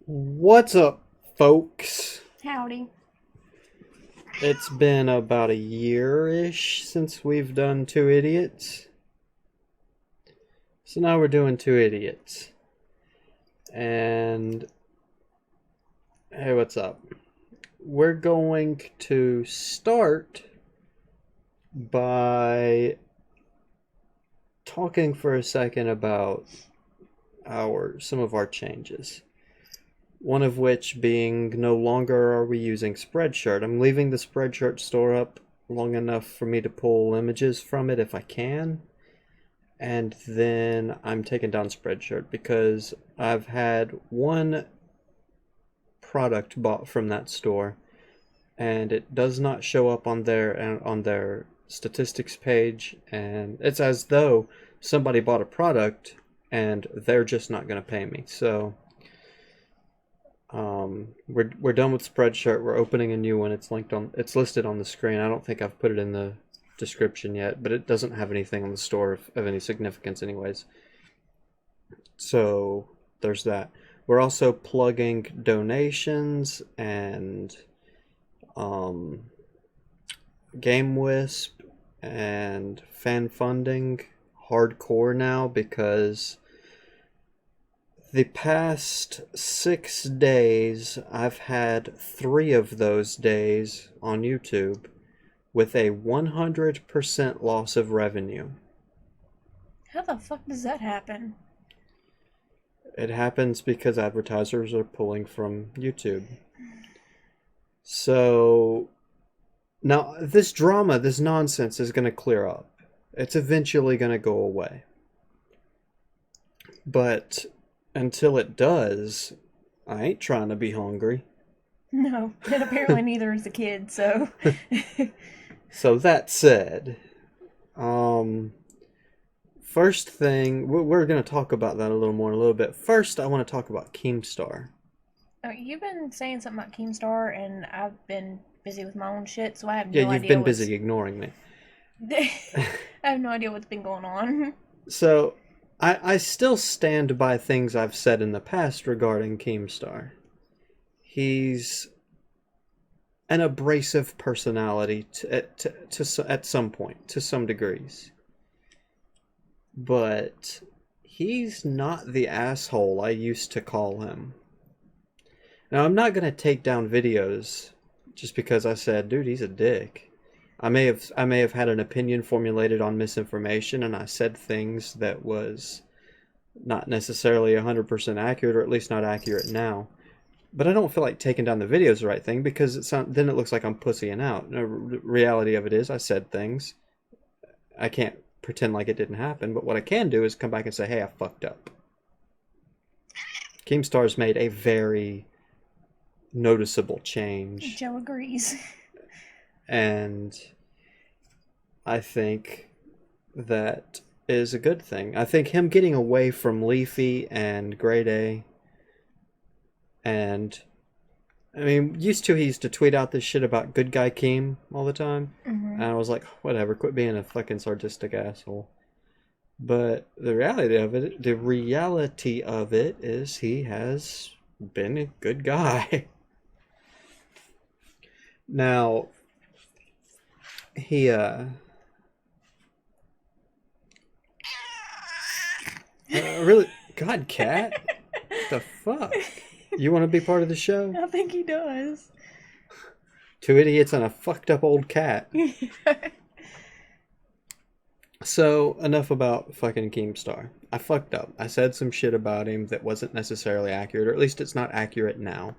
What's up, folks? Howdy. It's been about a year-ish since we've done Two Idiots. So now we're doing Two Idiots. And hey, what's up? We're going to start by talking for a second about some of our changes. One of which being no longer are we using Spreadshirt. I'm leaving the Spreadshirt store up long enough for me to pull images from it if I can. And then I'm taking down Spreadshirt because I've had one product bought from that store and it does not show up on their statistics page, and it's as though somebody bought a product and they're just not going to pay me. So we're done with Spreadshirt. We're opening a new one. It's listed on the screen. I don't think I've put it in the description yet, but it doesn't have anything on the store of any significance anyways. So there's that. We're also plugging donations and GameWisp and fan funding hardcore now, because the past 6 days, I've had 3 of those days on YouTube with a 100% loss of revenue. How the fuck does that happen? It happens because advertisers are pulling from YouTube. So now this drama, this nonsense is going to clear up. It's eventually going to go away. But until it does, I ain't trying to be hungry. No, and apparently neither is the kid, so... So that said, first thing, we're going to talk about that a little more in a little bit. First, I want to talk about Keemstar. You've been saying something about Keemstar, and I've been busy with my own shit, so I have no Yeah, idea you've been busy ignoring me. I have no idea what's been going on. So, I still stand by things I've said in the past regarding Keemstar. He's an abrasive personality at some point, to some degrees. But he's not the asshole I used to call him. Now, I'm not going to take down videos just because I said, dude, he's a dick. I may have had an opinion formulated on misinformation, and I said things that was not necessarily 100% accurate, or at least not accurate now. But I don't feel like taking down the video is the right thing, because then it looks like I'm pussying out. The reality of it is I said things. I can't pretend like it didn't happen, but what I can do is come back and say, hey, I fucked up. Keemstar's made a very noticeable change. Joe agrees. And I think that is a good thing. I think him getting away from Leafy and Grade A, and I mean, he used to tweet out this shit about good guy Keem all the time. Mm-hmm. And I was like, whatever, quit being a fucking sadistic asshole. But the reality of it is he has been a good guy. Now, he, really, God, cat, the fuck? You want to be part of the show? I think he does. Two idiots and a fucked up old cat. So, enough about fucking Keemstar. I fucked up. I said some shit about him that wasn't necessarily accurate, or at least it's not accurate now.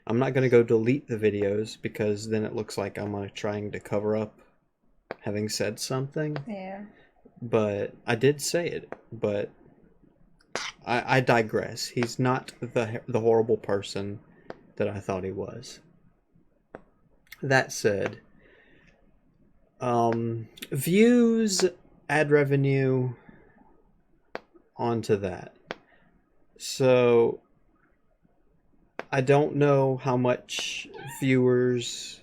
I'm not going to go delete the videos because then it looks like I'm trying to cover up having said something. Yeah. But I did say it, but I digress. He's not the horrible person that I thought he was. That said, views, ad revenue, onto that. So, I don't know how much viewers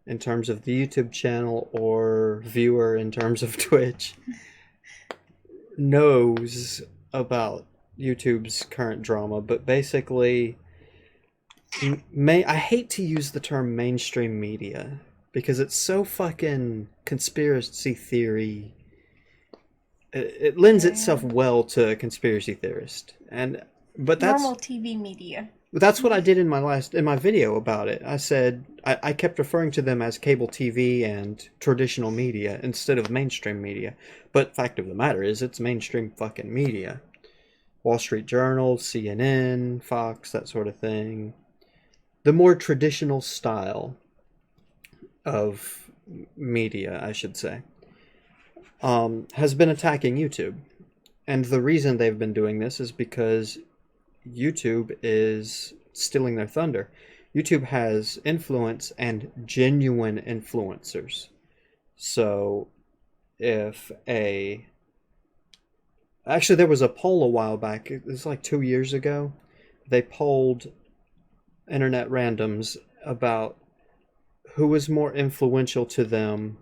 in terms of the YouTube channel or viewer in terms of Twitch knows about YouTube's current drama, but basically, I hate to use the term mainstream media because it's so fucking conspiracy theory. It lends itself well to a conspiracy theorist, but that's normal TV media. That's what I did in my video about it. I said I kept referring to them as cable TV and traditional media instead of mainstream media. But fact of the matter is, it's mainstream fucking media. Wall Street Journal, CNN, Fox, that sort of thing. The more traditional style of media, I should say, has been attacking YouTube. And the reason they've been doing this is because YouTube is stealing their thunder. YouTube has influence and genuine influencers. So, Actually, there was a poll a while back, it was like 2 years ago. They polled internet randoms about who was more influential to them,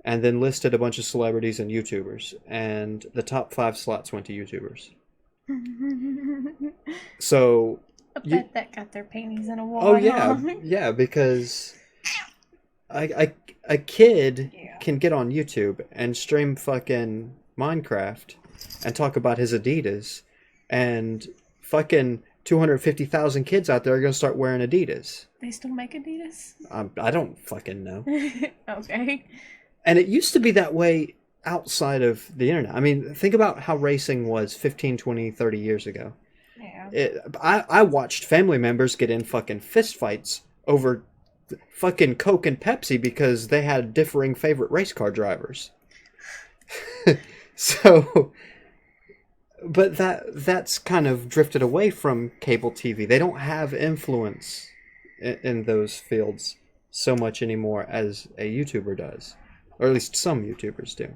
and then listed a bunch of celebrities and YouTubers. And the top 5 slots went to YouTubers. So I bet that got their panties in a wad. Oh yeah, yeah, because a kid can get on YouTube and stream fucking Minecraft and talk about his Adidas, and fucking 250,000 kids out there are gonna start wearing Adidas. They still make Adidas? I don't fucking know. Okay. And it used to be that way outside of the internet. I mean, think about how racing was 15, 20, 30 years ago. Yeah. I watched family members get in fucking fistfights over fucking Coke and Pepsi because they had differing favorite race car drivers. So, but that's kind of drifted away from cable TV. They don't have influence in those fields so much anymore as a YouTuber does. Or at least some YouTubers do.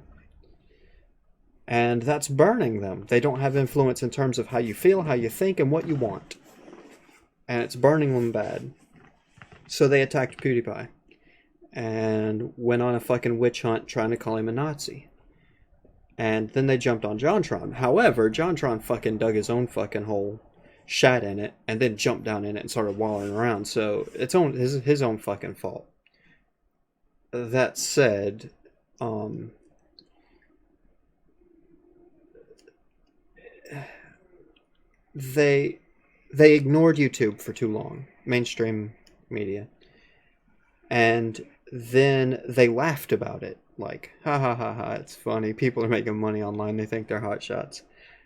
And that's burning them. They don't have influence in terms of how you feel, how you think, and what you want. And it's burning them bad. So they attacked PewDiePie. And went on a fucking witch hunt trying to call him a Nazi. And then they jumped on JonTron. However, JonTron fucking dug his own fucking hole, shat in it, and then jumped down in it and started wallowing around. So it's his own fucking fault. That said, they ignored YouTube for too long, mainstream media, and then they laughed about it, like, ha ha ha ha, it's funny, people are making money online, they think they're hot shots,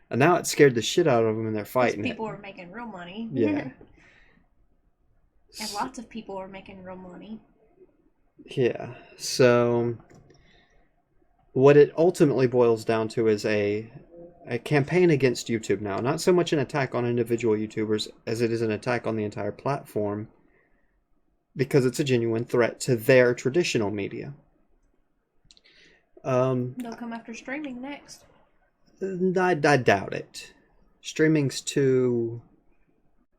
and now it scared the shit out of them and they're fighting. People are making real money. Yeah. And lots of people are making real money. Yeah, so what it ultimately boils down to is a campaign against YouTube now. Not so much an attack on individual YouTubers as it is an attack on the entire platform, because it's a genuine threat to their traditional media. They'll come after streaming next. I doubt it. Streaming's too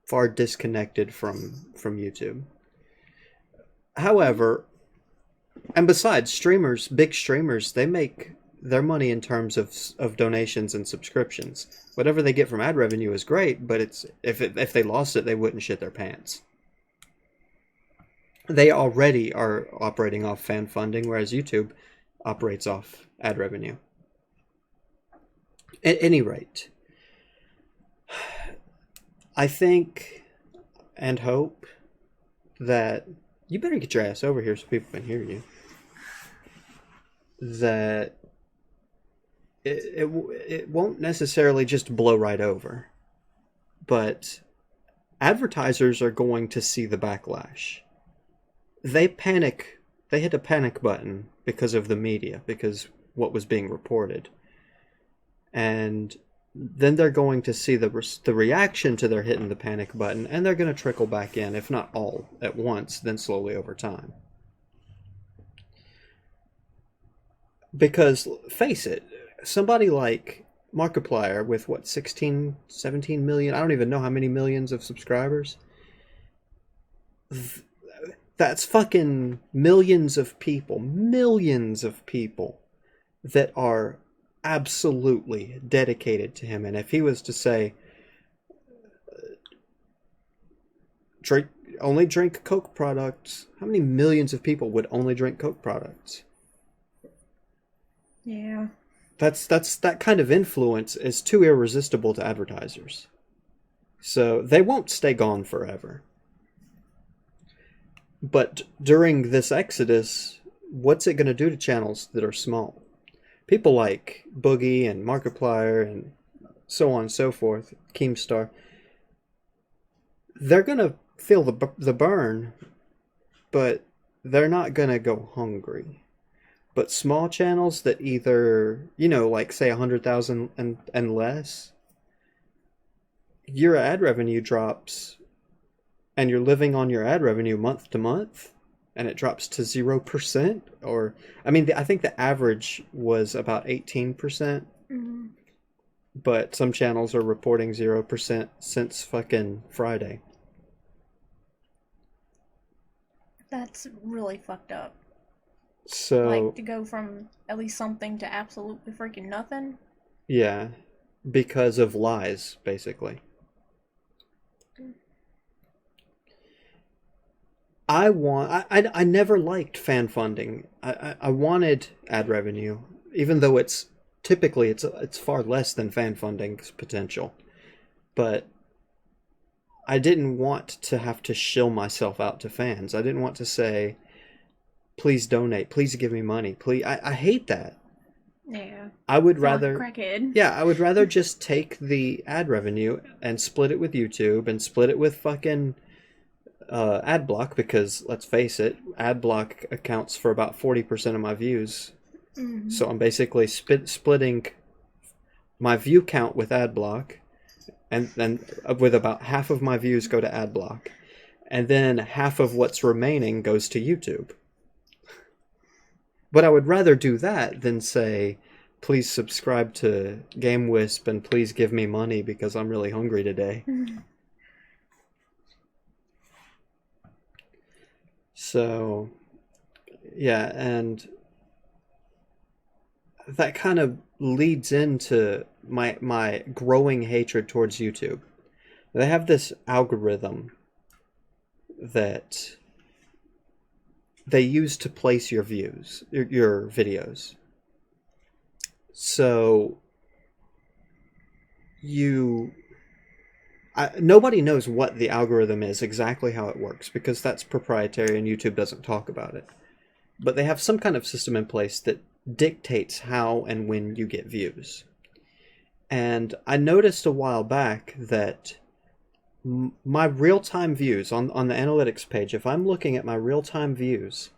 far disconnected from YouTube. However, and besides, big streamers, they make their money in terms of donations and subscriptions. Whatever they get from ad revenue is great, but if they lost it, they wouldn't shit their pants. They already are operating off fan funding, whereas YouTube operates off ad revenue. At any rate, I think and hope that you better get your ass over here so people can hear you. That it won't necessarily just blow right over, but advertisers are going to see the backlash. They panic. They hit a panic button because of the media, because what was being reported. And then they're going to see the reaction to their hitting the panic button, and they're going to trickle back in, if not all at once, then slowly over time. Because, face it, somebody like Markiplier with, 16, 17 million, I don't even know how many millions of subscribers. That's fucking millions of people that are absolutely dedicated to him. And if he was to say, only drink Coke products, how many millions of people would only drink Coke products? Yeah. That kind of influence is too irresistible to advertisers. So they won't stay gone forever. But during this exodus, what's it going to do to channels that are small? People like Boogie and Markiplier and so on and so forth, Keemstar, they're going to feel the burn, but they're not going to go hungry. But small channels that either, like say 100,000 and less, your ad revenue drops, and you're living on your ad revenue month to month, and it drops to 0%, or, I think the average was about 18%, Mm-hmm. but some channels are reporting 0% since fucking Friday. That's really fucked up. So, Like, to go from at least something to absolutely freaking nothing? yeah, because of lies, basically. I never liked fan funding. I wanted ad revenue, even though it's typically it's far less than fan funding's potential. But I didn't want to have to shill myself out to fans. I didn't want to say, please donate, please give me money, please. I hate that. Yeah. I would Sound rather, like a crackhead. yeah, I would rather just take the ad revenue and split it with YouTube and split it with fucking AdBlock, because let's face it, AdBlock accounts for about 40% of my views. Mm-hmm. So I'm basically splitting my view count with AdBlock, and then with about half of my views go to AdBlock, and then half of what's remaining goes to YouTube. But I would rather do that than say, please subscribe to GameWisp and please give me money because I'm really hungry today. Mm-hmm. So, yeah, and that kind of leads into my growing hatred towards YouTube. They have this algorithm that they use to place your views, your videos. So nobody knows what the algorithm is, exactly how it works, because that's proprietary and YouTube doesn't talk about it. But they have some kind of system in place that dictates how and when you get views. And I noticed a while back that my real-time views on the analytics page, if I'm looking at my real-time views,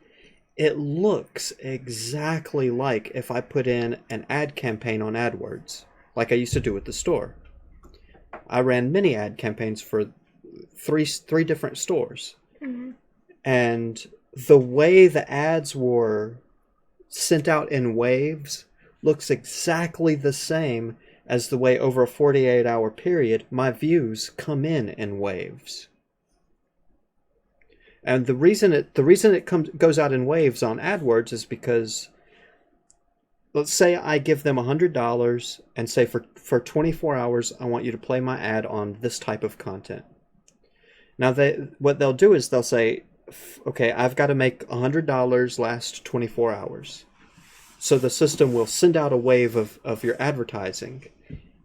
it looks exactly like if I put in an ad campaign on AdWords, like I used to do with the store. I ran many ad campaigns for three different stores. Mm-hmm. And the way the ads were sent out in waves looks exactly the same as the way over a 48-hour period my views come in waves. And the reason it goes out in waves on AdWords is because, let's say I give them $100 and say for 24 hours I want you to play my ad on this type of content. Now what they'll do is they'll say, okay, I've got to make $100 last 24 hours. So the system will send out a wave of your advertising,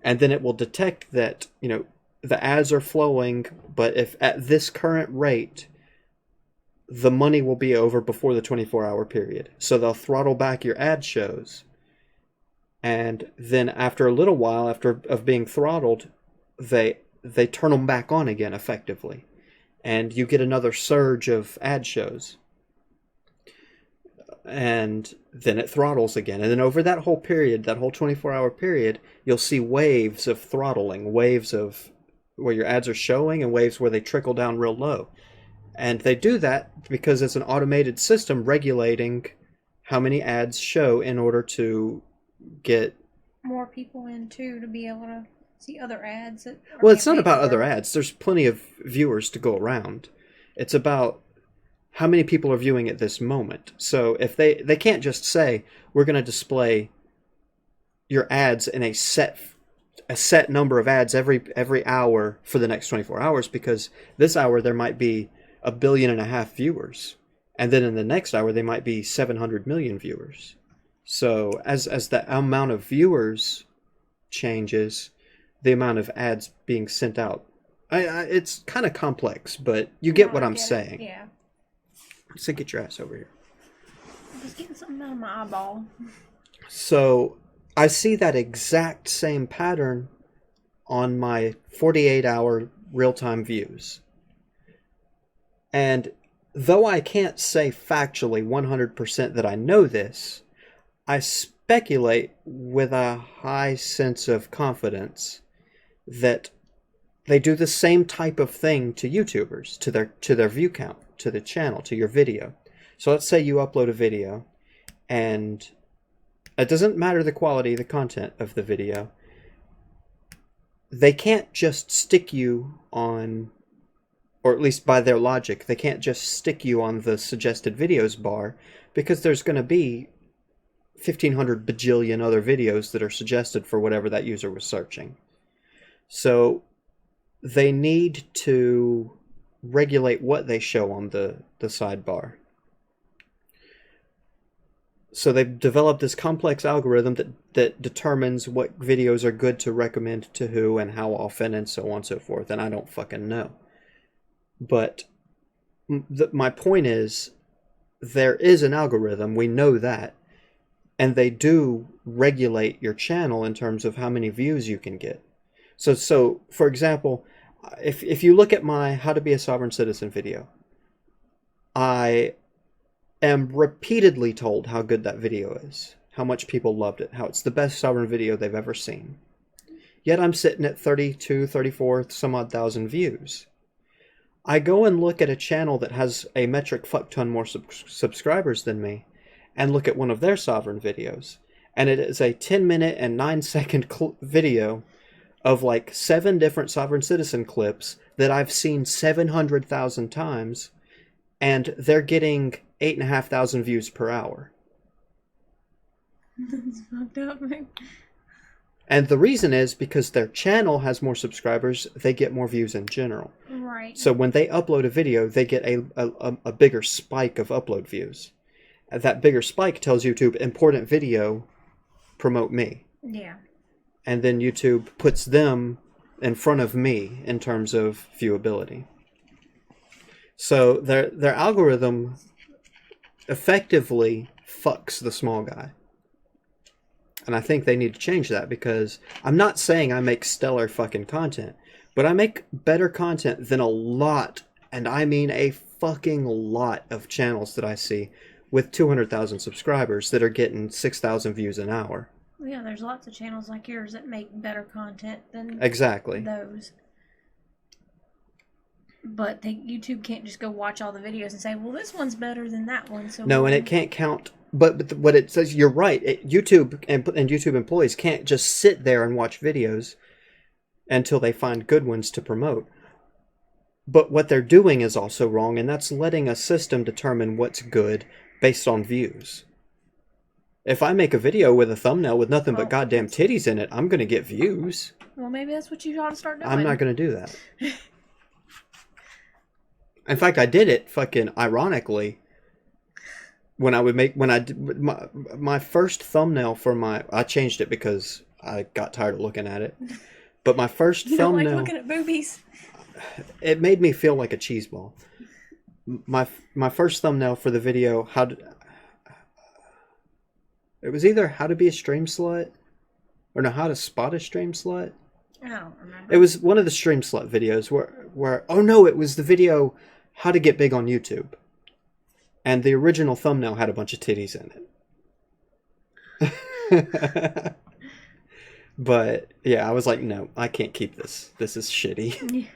and then it will detect that, the ads are flowing, but if at this current rate, the money will be over before the 24-hour period. So they'll throttle back your ad shows. And then after a little while, after of being throttled, they turn them back on again effectively. And you get another surge of ad shows. And then it throttles again. And then over that whole period, that whole 24-hour period, you'll see waves of throttling, waves of where your ads are showing and waves where they trickle down real low. And they do that because it's an automated system regulating how many ads show in order to get more people in too, to be able to see other ads. Well, it's not about other ads. There's plenty of viewers to go around. It's about how many people are viewing at this moment. So if they can't just say, we're going to display your ads in a set number of ads every hour for the next 24 hours, because this hour there might be 1.5 billion viewers, and then in the next hour they might be 700 million viewers. So as the amount of viewers changes, the amount of ads being sent out. It's kind of complex, but you get what I'm saying. Yeah. So get your ass over here. I'm just getting something out of my eyeball. So I see that exact same pattern on my 48-hour real-time views. And though I can't say factually 100% that I know this, I speculate with a high sense of confidence that they do the same type of thing to YouTubers, to their view count, to the channel, to your video. So let's say you upload a video, and it doesn't matter the quality, the content of the video. They can't just stick you on, or at least by their logic, they can't just stick you on the suggested videos bar, because there's going to be 1,500 bajillion other videos that are suggested for whatever that user was searching. So they need to regulate what they show on the sidebar. So they've developed this complex algorithm that determines what videos are good to recommend to who and how often and so on and so forth, and I don't fucking know. But my point is, there is an algorithm, we know that, and they do regulate your channel in terms of how many views you can get. So for example, if you look at my How to Be a Sovereign Citizen video, I am repeatedly told how good that video is, how much people loved it, how it's the best sovereign video they've ever seen. Yet I'm sitting at 32, 34, some odd thousand views. I go and look at a channel that has a metric fuck ton more subscribers than me, and look at one of their sovereign videos, and it is a 10-minute and 9-second video of like 7 different sovereign citizen clips that I've seen 700,000 times, and they're getting 8,500 views per hour. That's fucked up, man. And the reason is because their channel has more subscribers, they get more views in general. Right. So when they upload a video, they get a bigger spike of upload views. And that bigger spike tells YouTube, important video, promote me. Yeah. And then YouTube puts them in front of me in terms of viewability. So their algorithm effectively fucks the small guy. And I think they need to change that, because I'm not saying I make stellar fucking content, but I make better content than a lot, and I mean a fucking lot of channels that I see with 200,000 subscribers that are getting 6,000 views an hour. Yeah, there's lots of channels like yours that make better content than exactly those. But YouTube can't just go watch all the videos and say, well, this one's better than that one. So no, and it can't count. But what it says, you're right. YouTube and YouTube employees can't just sit there and watch videos until they find good ones to promote. But what they're doing is also wrong, and that's letting a system determine what's good based on views. If I make a video with a thumbnail with nothing but goddamn titties in it, I'm going to get views. Well, maybe that's what you ought to start doing. I'm not going to do that. In fact, I did it fucking ironically when I did my first thumbnail for my, I changed it because I got tired of looking at it. But my first You don't like thumbnail, looking at boobies? it made me feel like a cheese ball. My first thumbnail for the video, it was either how to be a stream slut or no, how to spot a stream slut. I don't remember. It was one of the stream slut videos where oh no, it was the video how to get big on YouTube. And the original thumbnail had a bunch of titties in it. But yeah, I was like, no, I can't keep this. This is shitty. Yeah.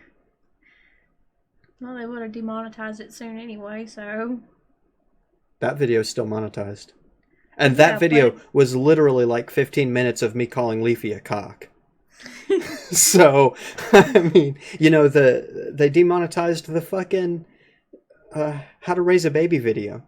Well, they would have demonetized it soon anyway, so... That video is still monetized. And Yeah, that video but- was literally like 15 minutes of me calling Leafy a cock. So, I mean, you know, they demonetized the fucking how to raise a baby video.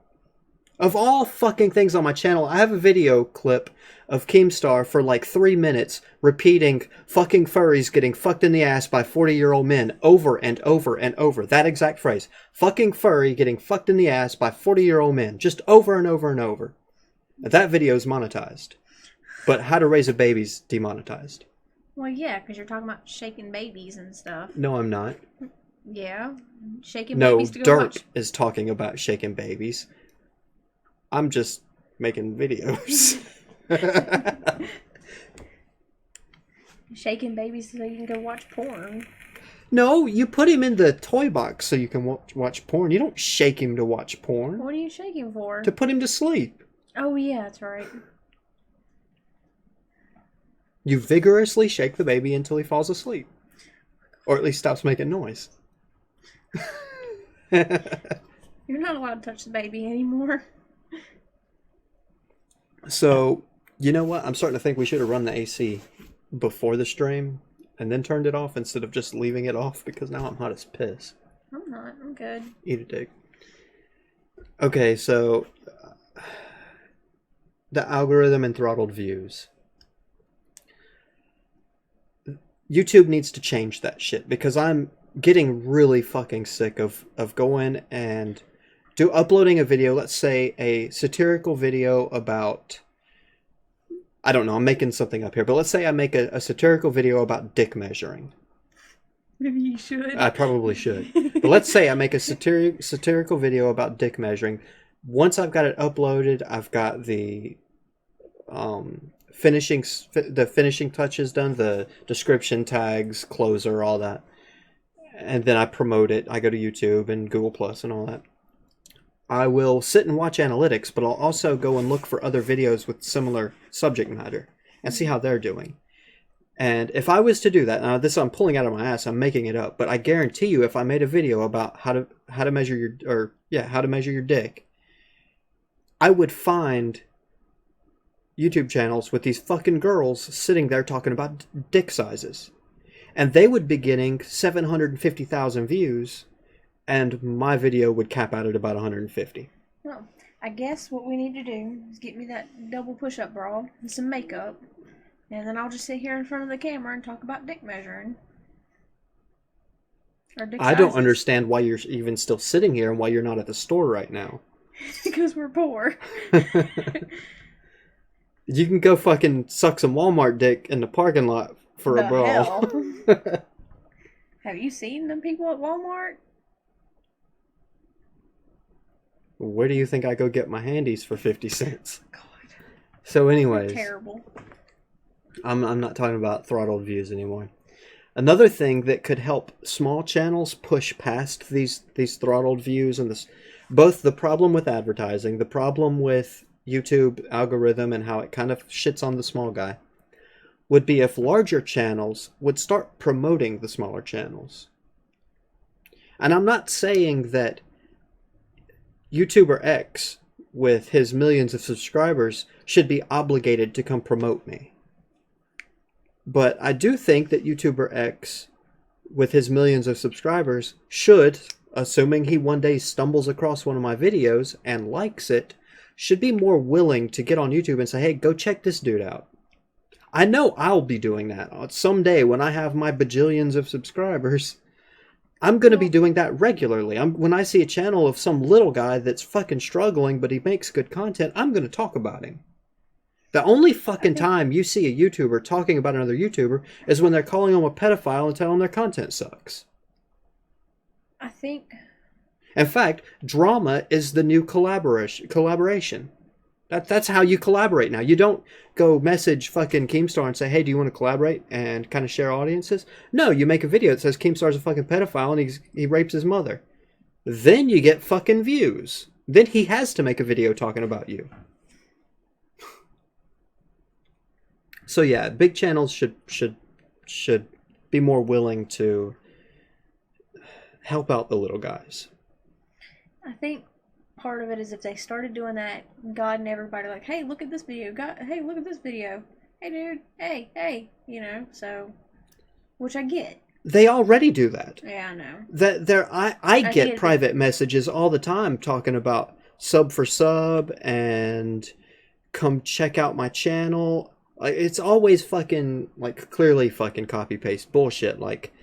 Of all fucking things on my channel, I have a video clip of Keemstar for like 3 minutes repeating fucking furries getting fucked in the ass by 40-year-old men over and over and over. That exact phrase. Fucking furry getting fucked in the ass by 40-year-old men. Just over and over and over. That video is monetized. But how to raise a baby's demonetized. Well, yeah, because you're talking about shaking babies and stuff. No, I'm not. Yeah. Shaking No, babies to go Derp watch. is talking about shaking babies. I'm just making videos. Shaking babies so you can go watch porn. No, you put him in the toy box so you can watch porn. You don't shake him to watch porn. What are you shaking for? To put him to sleep. Oh, yeah, that's right. You vigorously shake the baby until he falls asleep. Or at least stops making noise. You're not allowed to touch the baby anymore. So, you know what? I'm starting to think we should have run the AC before the stream and then turned it off instead of just leaving it off because now I'm hot as piss. I'm not. I'm good. Eat a dick. Okay, so the algorithm and throttled views. YouTube needs to change that shit because I'm getting really fucking sick of going and uploading a video, let's say a satirical video about, I don't know, I'm making something up here, but let's say I make a satirical video about dick measuring. Maybe you should. I probably should. But let's say I make a satirical video about dick measuring. Once I've got it uploaded, I've got the finishing touches done, the description, tags, closer, all that. And then I promote it. I go to YouTube and Google Plus and all that. I will sit and watch analytics, but I'll also go and look for other videos with similar subject matter and see how they're doing. And if I was to do that, now this I'm pulling out of my ass, I'm making it up, but I guarantee you, if I made a video about how to measure your dick, I would find YouTube channels with these fucking girls sitting there talking about dick sizes, and they would be getting 750,000 views. And my video would cap out at about 150. Well, I guess what we need to do is get me that double push-up bra and some makeup. And then I'll just sit here in front of the camera and talk about dick measuring. Or dick I don't sizes. understand why you're even still sitting here and why you're not at the store right now. Because we're poor. You can go fucking suck some Walmart dick in the parking lot for a bra. Hell? Have you seen them people at Walmart? Where do you think I go get my handies for 50 cents? God. So anyways, Terrible. I'm not talking about throttled views anymore. Another thing that could help small channels push past these throttled views and both the problem with advertising, the problem with YouTube algorithm and how it kind of shits on the small guy, would be if larger channels would start promoting the smaller channels. And I'm not saying that YouTuber X, with his millions of subscribers, should be obligated to come promote me. But I do think that YouTuber X, with his millions of subscribers, should, assuming he one day stumbles across one of my videos and likes it, should be more willing to get on YouTube and say, hey, go check this dude out. I know I'll be doing that. Someday when I have my bajillions of subscribers, I'm going to be Well, doing that regularly. When I see a channel of some little guy that's fucking struggling, but he makes good content, I'm going to talk about him. The only I fucking think time you see a YouTuber talking about another YouTuber is when they're calling him a pedophile and telling them their content sucks. I think In fact, drama is the new collaboration. That's how you collaborate now. You don't go message fucking Keemstar and say, "Hey, do you want to collaborate and kind of share audiences?" No, you make a video that says Keemstar's a fucking pedophile and he rapes his mother. Then you get fucking views. Then he has to make a video talking about you. So yeah, big channels should be more willing to help out the little guys. I think part of it is if they started doing that, God and everybody like, hey, look at this video. God, hey, look at this video. Hey, dude. Hey. So, which I get. They already do that. Yeah, I know. I I get get that. private messages all the time talking about sub for sub and come check out my channel. Like, it's always fucking like clearly fucking copy paste bullshit. Like,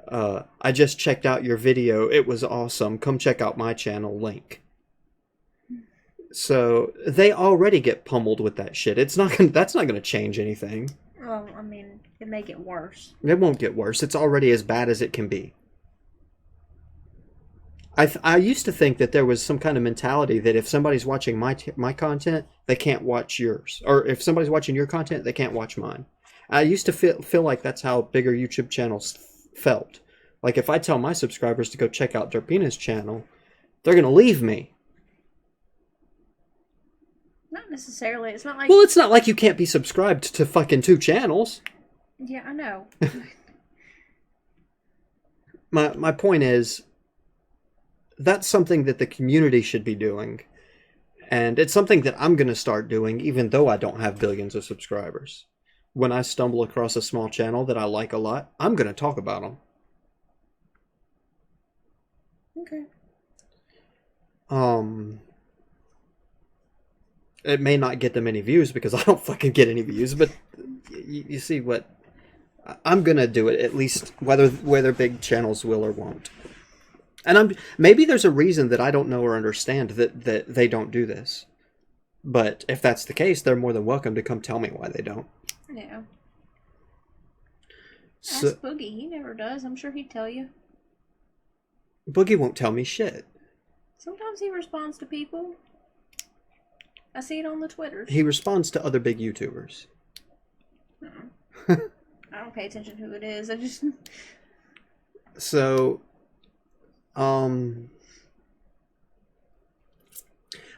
I just checked out your video. It was awesome. Come check out my channel link. So they already get pummeled with that shit. That's not gonna change anything. Well, I mean, it make it worse. It won't get worse. It's already as bad as it can be. I used to think that there was some kind of mentality that if somebody's watching my content, they can't watch yours, or if somebody's watching your content, they can't watch mine. I used to feel like that's how bigger YouTube channels felt. Like if I tell my subscribers to go check out Derpina's channel, they're gonna leave me. Not necessarily. It's not like. Well, it's not like you can't be subscribed to fucking 2 channels. Yeah, I know. My point is, that's something that the community should be doing. And it's something that I'm going to start doing even though I don't have billions of subscribers. When I stumble across a small channel that I like a lot, I'm going to talk about them. Okay. It may not get them any views because I don't fucking get any views, but you see what I'm going to do it at least whether big channels will or won't. And maybe there's a reason that I don't know or understand that they don't do this. But if that's the case, they're more than welcome to come tell me why they don't. Yeah. So, Ask Boogie. He never does. I'm sure he'd tell you. Boogie won't tell me shit. Sometimes he responds to people. I see it on the Twitters. He responds to other big YouTubers. I don't pay attention to who it is. I just... So,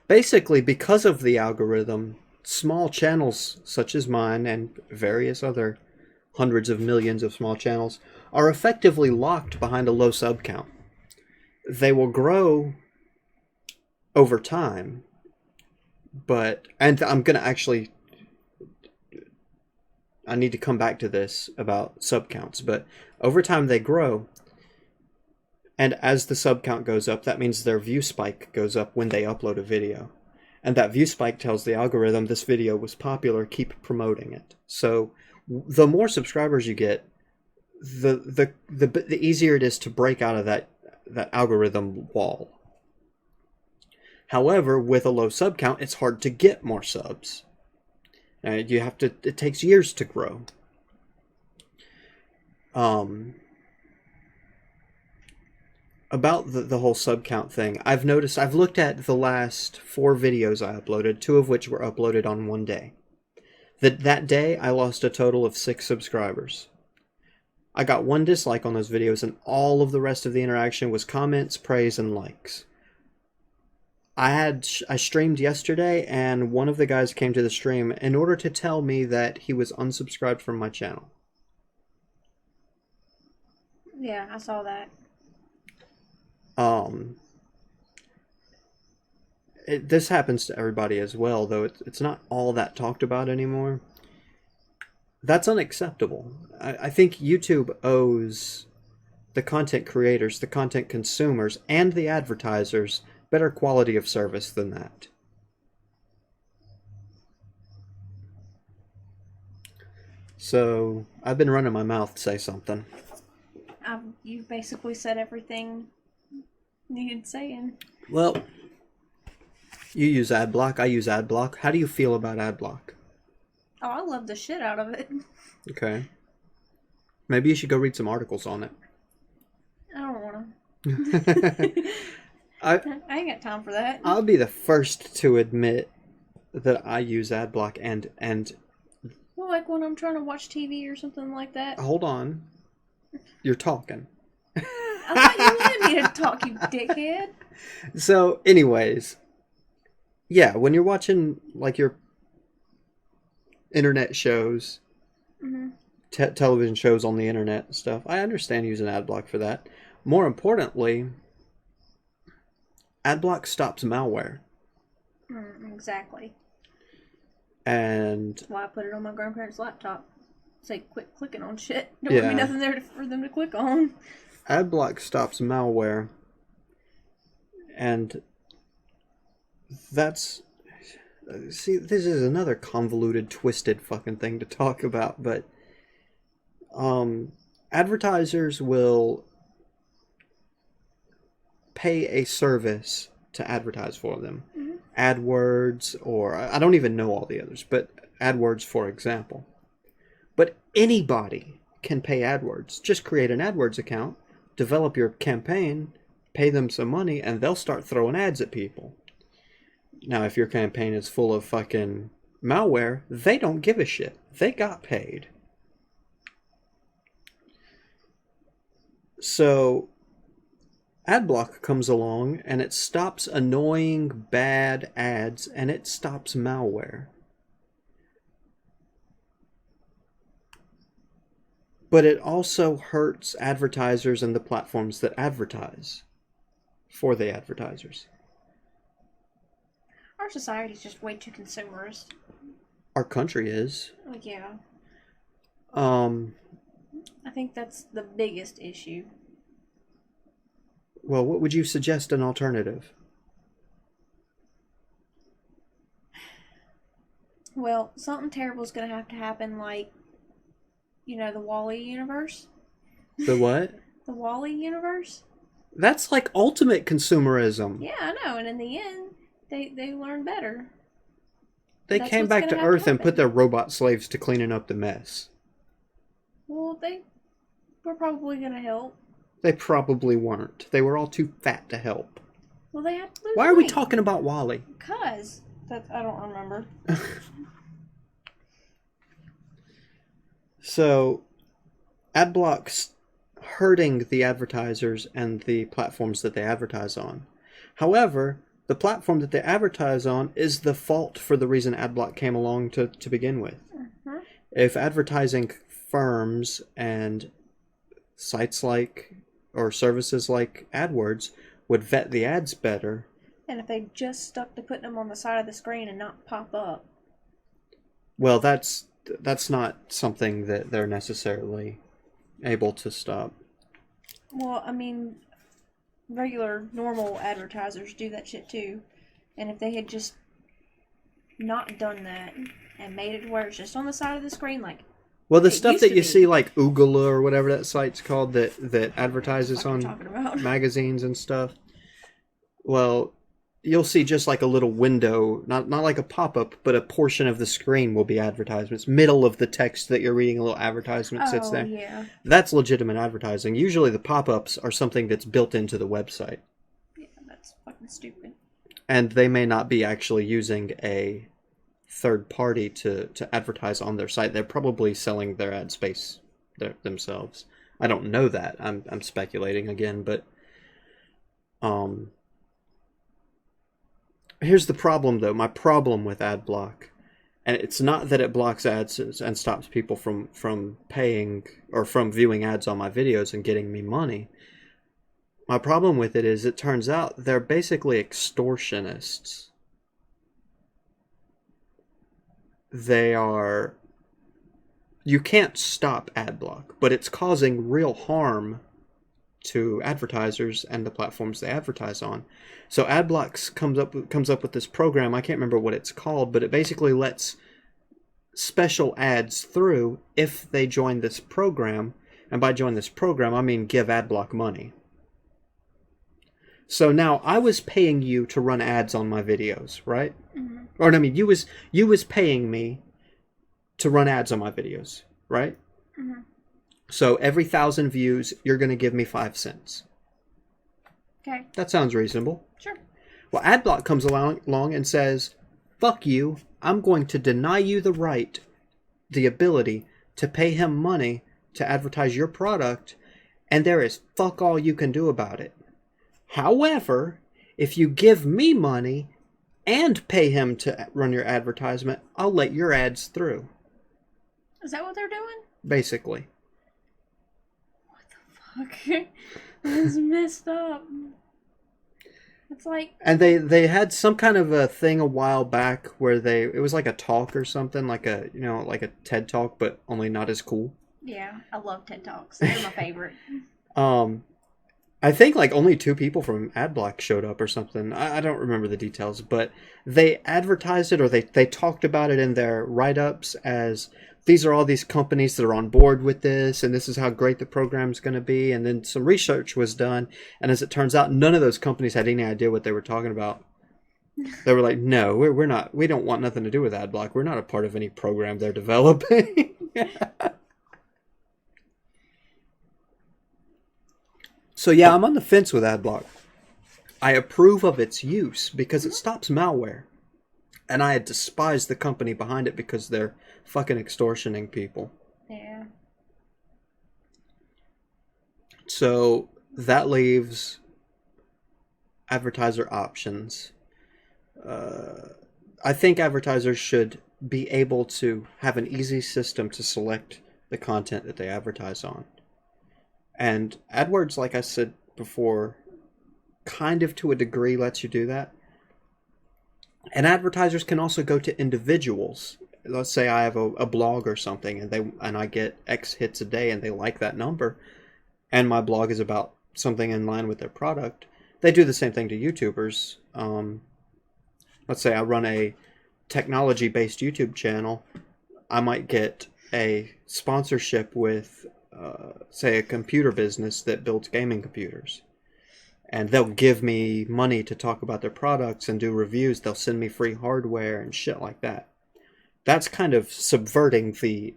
basically, because of the algorithm, small channels such as mine and various other hundreds of millions of small channels are effectively locked behind a low sub count. They will grow over time, and I'm going to actually, I need to come back to this about sub counts, but over time they grow. And as the sub count goes up, that means their view spike goes up when they upload a video. And that view spike tells the algorithm this video was popular, keep promoting it. So the more subscribers you get, the easier it is to break out of that algorithm wall. However, with a low sub count, it's hard to get more subs. It takes years to grow. About the whole sub count thing, I've looked at the last 4 videos I uploaded, 2 of which were uploaded on one day. That day, I lost a total of 6 subscribers. I got 1 dislike on those videos, and all of the rest of the interaction was comments, praise, and likes. I streamed yesterday, and one of the guys came to the stream in order to tell me that he was unsubscribed from my channel. Yeah, I saw that. This happens to everybody as well, though it's not all that talked about anymore. That's unacceptable. I think YouTube owes the content creators, the content consumers, and the advertisers better quality of service than that. So, I've been running my mouth to say something. You basically said everything needed saying. Well, you use AdBlock, I use AdBlock. How do you feel about AdBlock? Oh, I love the shit out of it. Okay. Maybe you should go read some articles on it. I don't want to. I ain't got time for that. I'll be the first to admit that I use AdBlock and Well, like when I'm trying to watch TV or something like that. hold on. You're talking. I thought you wanted me to talk, you dickhead. So, anyways, yeah, when you're watching like your internet shows, television shows on the internet and stuff, I understand using AdBlock for that. More importantly, AdBlock stops malware. Exactly. And that's why I put it on my grandparents' laptop. Say, quit clicking on shit. Don't want me nothing there for them to click on. AdBlock stops malware. And that's... See, this is another convoluted, twisted fucking thing to talk about, but... advertisers will pay a service to advertise for them. AdWords, or I don't even know all the others, but AdWords, for example. But anybody can pay AdWords. Just create an AdWords account, develop your campaign, pay them some money, and they'll start throwing ads at people. Now, if your campaign is full of fucking malware, they don't give a shit. They got paid. So, AdBlock comes along, and it stops annoying, bad ads, and it stops malware. But it also hurts advertisers and the platforms that advertise for the advertisers. Our society's just way too consumerist. Our country is. Oh, yeah. I think that's the biggest issue. Well, what would you suggest an alternative? Well, something terrible is going to have to happen, like, you know, the Wall-E universe. The what? The Wall-E universe. That's like ultimate consumerism. Yeah, I know, and in the end, they learn better. They came back to Earth and put their robot slaves to cleaning up the mess. Well, they were probably going to help. They probably weren't. They were all too fat to help. Well, they had to lose Why are we talking about Wall-E? Because I don't remember. So, AdBlock's hurting the advertisers and the platforms that they advertise on. However, the platform that they advertise on is the fault for the reason AdBlock came along to begin with. If advertising firms and sites like, or services like AdWords would vet the ads better. And if they just stuck to putting them on the side of the screen and not pop up. Well, that's not something that they're necessarily able to stop. Well, I mean, regular, normal advertisers do that shit too. And if they had just not done that and made it where it's just on the side of the screen, like... Well, the stuff that you see, like Oogala or whatever that site's called, that advertises on magazines and stuff. Well, you'll see just like a little window, not like a pop-up, but a portion of the screen will be advertisements. Middle of the text that you're reading, a little advertisement sits there. Yeah. That's legitimate advertising. Usually the pop-ups are something that's built into the website. Yeah, that's fucking stupid. And they may not be actually using a third party to advertise on their site. They're probably selling their ad space themselves. I don't know that. I'm speculating again, but here's the problem though. My problem with AdBlock, and it's not that it blocks ads and stops people from paying or from viewing ads on my videos and getting me money. My problem with it is it turns out they're basically extortionists. They are... You can't stop AdBlock, but it's causing real harm to advertisers and the platforms they advertise on. So AdBlock comes up with this program, I can't remember what it's called, but it basically lets special ads through if they join this program, And by join this program, I mean give AdBlock money. So now I was paying you to run ads on my videos, right? Mm-hmm. Or I mean, you was paying me to run ads on my videos, right? Mm-hmm. So every 1,000 views, you're going to give me 5 cents. Okay. That sounds reasonable. Sure. Well, AdBlock comes along and says, fuck you, I'm going to deny you the ability to pay him money to advertise your product, and there is fuck all you can do about it. However, if you give me money and pay him to run your advertisement, I'll let your ads through. Is that what they're doing? Basically. What the fuck? That's messed up. It's like... And they had some kind of a thing a while back where it was like a talk or something, like a TED Talk, but only not as cool. Yeah, I love TED Talks. They're my favorite. I think like only 2 people from AdBlock showed up or something. I don't remember the details, but they advertised it, or they talked about it in their write-ups as, these are all these companies that are on board with this, and this is how great the program's going to be. And then some research was done, and as it turns out, none of those companies had any idea what they were talking about. They were like, no, we're not, we don't want nothing to do with AdBlock. We're not a part of any program they're developing. So yeah, I'm on the fence with AdBlock. I approve of its use because it stops malware. And I despise the company behind it because they're fucking extortioning people. Yeah. So that leaves advertiser options. I think advertisers should be able to have an easy system to select the content that they advertise on. And AdWords, like I said before, kind of to a degree lets you do that. And advertisers can also go to individuals. Let's say I have a blog or something, and I get X hits a day, and they like that number, and my blog is about something in line with their product. They do the same thing to YouTubers. Let's say I run a technology-based YouTube channel. I might get a sponsorship with, say, a computer business that builds gaming computers. And they'll give me money to talk about their products and do reviews. They'll send me free hardware and shit like that. That's kind of subverting the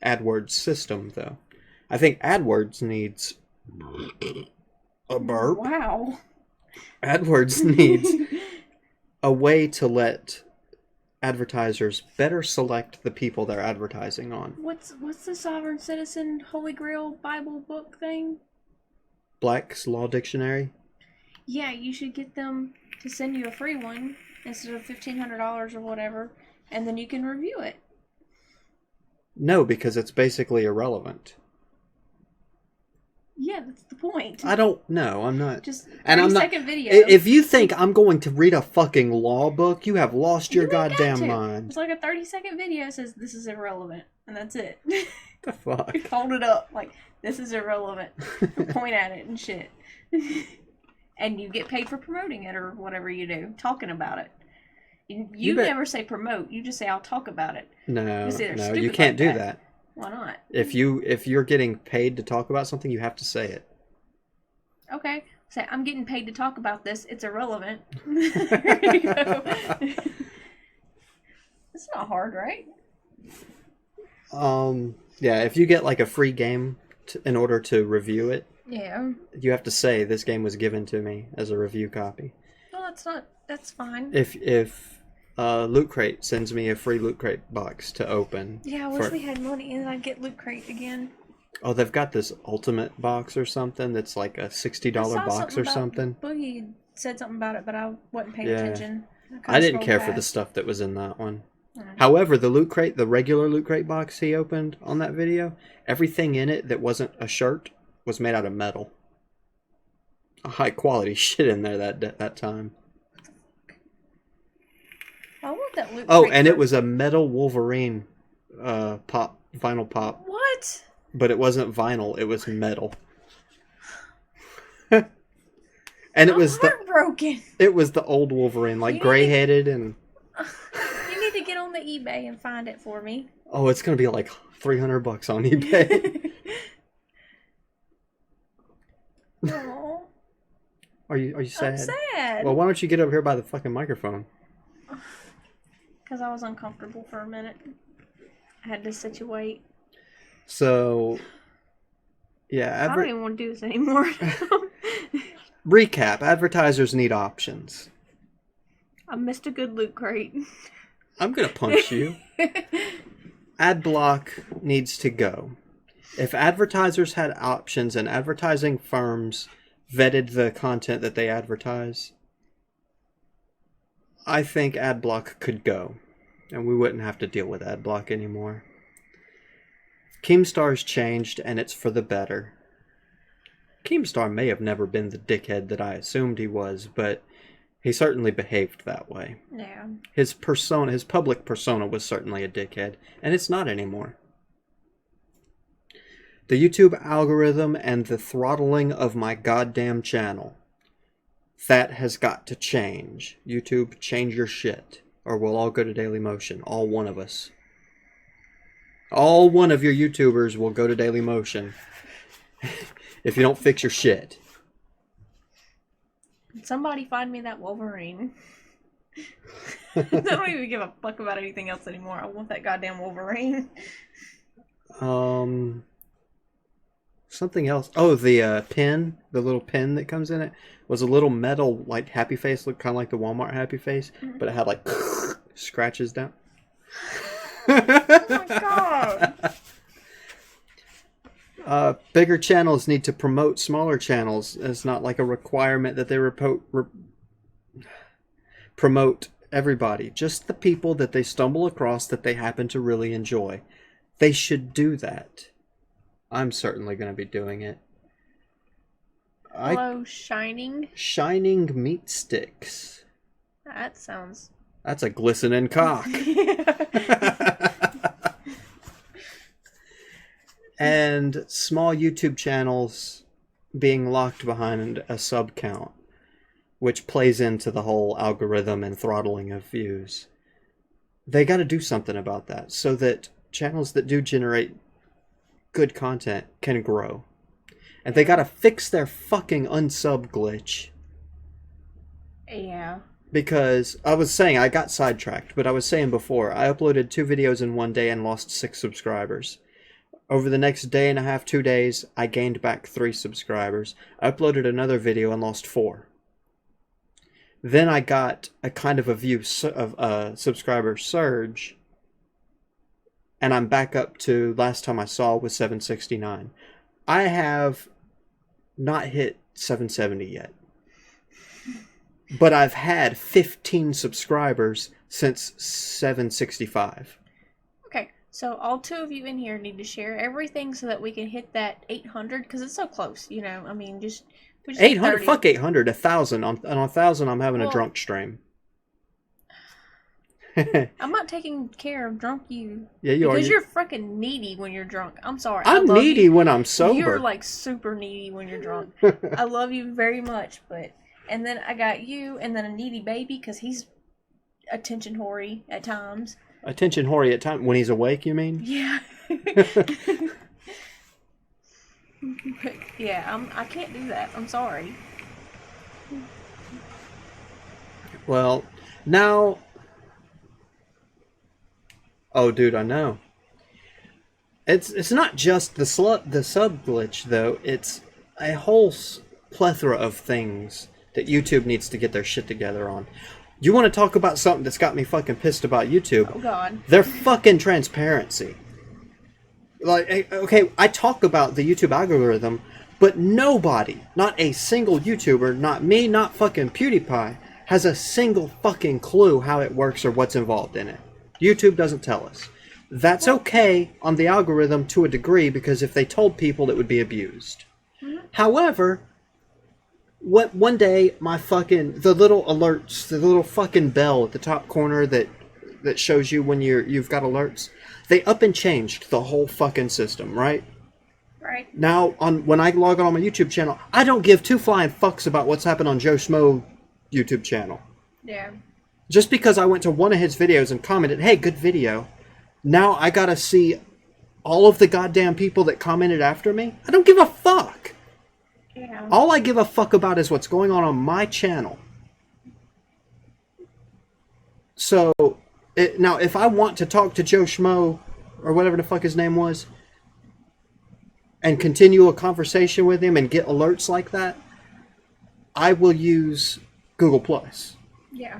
AdWords system, though. I think AdWords needs a burp. Wow. AdWords needs a way to let advertisers better select the people they're advertising on. What's the Sovereign Citizen Holy Grail Bible book thing? Black's Law Dictionary? Yeah, you should get them to send you a free one instead of $1,500 or whatever, and then you can review it. No, because it's basically irrelevant. Yeah, that's the point. I don't know. I'm not. Just 30 and I'm not, second video. If you think I'm going to read a fucking law book, you have lost your You ain't got goddamn to. mind. It's like a 30-second video that says this is irrelevant, and that's it. The fuck? Hold it up like this is irrelevant. Point at it and shit. And you get paid for promoting it or whatever you do, talking about it. You never say promote. You just say I'll talk about it. No, you can't do that. Why not? If you're getting paid to talk about something, you have to say it. Okay. Say I'm getting paid to talk about this. It's irrelevant. There you go. It's not hard, right? Yeah, if you get like a free game in order to review it, yeah, you have to say this game was given to me as a review copy. Well, that's fine. If Loot Crate sends me a free Loot Crate box to open. Yeah, I wish we had money and I'd get Loot Crate again. Oh, they've got this ultimate box or something that's like a $60 box or something. Boogie said something about it, but I wasn't paying attention. I didn't care for the stuff that was in that one. However, the Loot Crate, the regular Loot Crate box he opened on that video, everything in it that wasn't a shirt was made out of metal. A high quality shit in there that time. I want that Loot Crate. Oh, and it was a metal Wolverine vinyl pop. What? But it wasn't vinyl, it was metal. And it was heartbroken. It was the old Wolverine, like gray-headed and you need to get on the eBay and find it for me. Oh, it's gonna be like $300 on eBay. Are you sad? I'm sad. Well, why don't you get over here by the fucking microphone? Because I was uncomfortable for a minute. I had to situate. So, yeah. I don't even want to do this anymore. Recap. Advertisers need options. I missed a good loot crate. I'm going to punch you. Ad block needs to go. If advertisers had options and advertising firms vetted the content that they advertise, I think ad block could go. And we wouldn't have to deal with ad block anymore. Keemstar's changed, and it's for the better. Keemstar may have never been the dickhead that I assumed he was, but he certainly behaved that way. Yeah. His public persona was certainly a dickhead, and it's not anymore. The YouTube algorithm and the throttling of my goddamn channel. That has got to change. YouTube, change your shit, or we'll all go to Dailymotion. All one of us. All one of your YouTubers will go to Dailymotion if you don't fix your shit. Somebody find me that Wolverine. I don't even give a fuck about anything else anymore. I want that goddamn Wolverine. Something else. Oh, the pin, the little pin that comes in it, was a little metal, like, happy face, looked kind of like the Walmart happy face, but it had, like, scratches down. Oh my god! Bigger channels need to promote smaller channels. It's not like a requirement that they promote everybody. Just the people that they stumble across that they happen to really enjoy. They should do that. I'm certainly going to be doing it. Hello, Shining? Shining meat sticks. That sounds... That's a glistening cock. And small YouTube channels being locked behind a sub count, which plays into the whole algorithm and throttling of views. They got to do something about that so that channels that do generate good content can grow. And they got to fix their fucking unsub glitch. Yeah. Because I was saying, I got sidetracked, but I was saying before, I uploaded 2 videos in one day and lost 6 subscribers. Over the next day and a half, 2 days, I gained back 3 subscribers. I uploaded another video and lost 4. Then I got a kind of a subscriber surge, and I'm back up to last time I saw was 769. I have not hit 770 yet. But I've had 15 subscribers since 765. Okay, so all 2 of you in here need to share everything so that we can hit that 800, because it's so close, you know, I mean, just... 800? Fuck 800, 1,000. On 1,000, I'm having a drunk stream. I'm not taking care of drunk you. Yeah, you are. Because you're freaking needy when you're drunk. I'm sorry. I'm needy when I'm sober. You're like super needy when you're drunk. I love you very much, but... And then I got you, and then a needy baby, because he's attention hoary at times. Attention hoary at times? When he's awake, you mean? Yeah. Yeah, I can't do that. I'm sorry. Well, now... Oh, dude, I know. It's not just the sub glitch, though. It's a whole plethora of things that YouTube needs to get their shit together on. You want to talk about something that's got me fucking pissed about YouTube? Oh, God. Their fucking transparency. Like, okay, I talk about the YouTube algorithm, but nobody, not a single YouTuber, not me, not fucking PewDiePie, has a single fucking clue how it works or what's involved in it. YouTube doesn't tell us. That's okay on the algorithm to a degree, because if they told people, it would be abused. Mm-hmm. However... one day, the little alerts, the little fucking bell at the top corner that shows you when you've got alerts, they up and changed the whole fucking system, right? Right. Now, when I log on my YouTube channel, I don't give 2 flying fucks about what's happened on Joe Schmo YouTube channel. Yeah. Just because I went to one of his videos and commented, hey, good video, now I gotta see all of the goddamn people that commented after me? I don't give a fuck. Yeah. All I give a fuck about is what's going on my channel. So, now, if I want to talk to Joe Schmo, or whatever the fuck his name was, and continue a conversation with him and get alerts like that, I will use Google Plus. Yeah.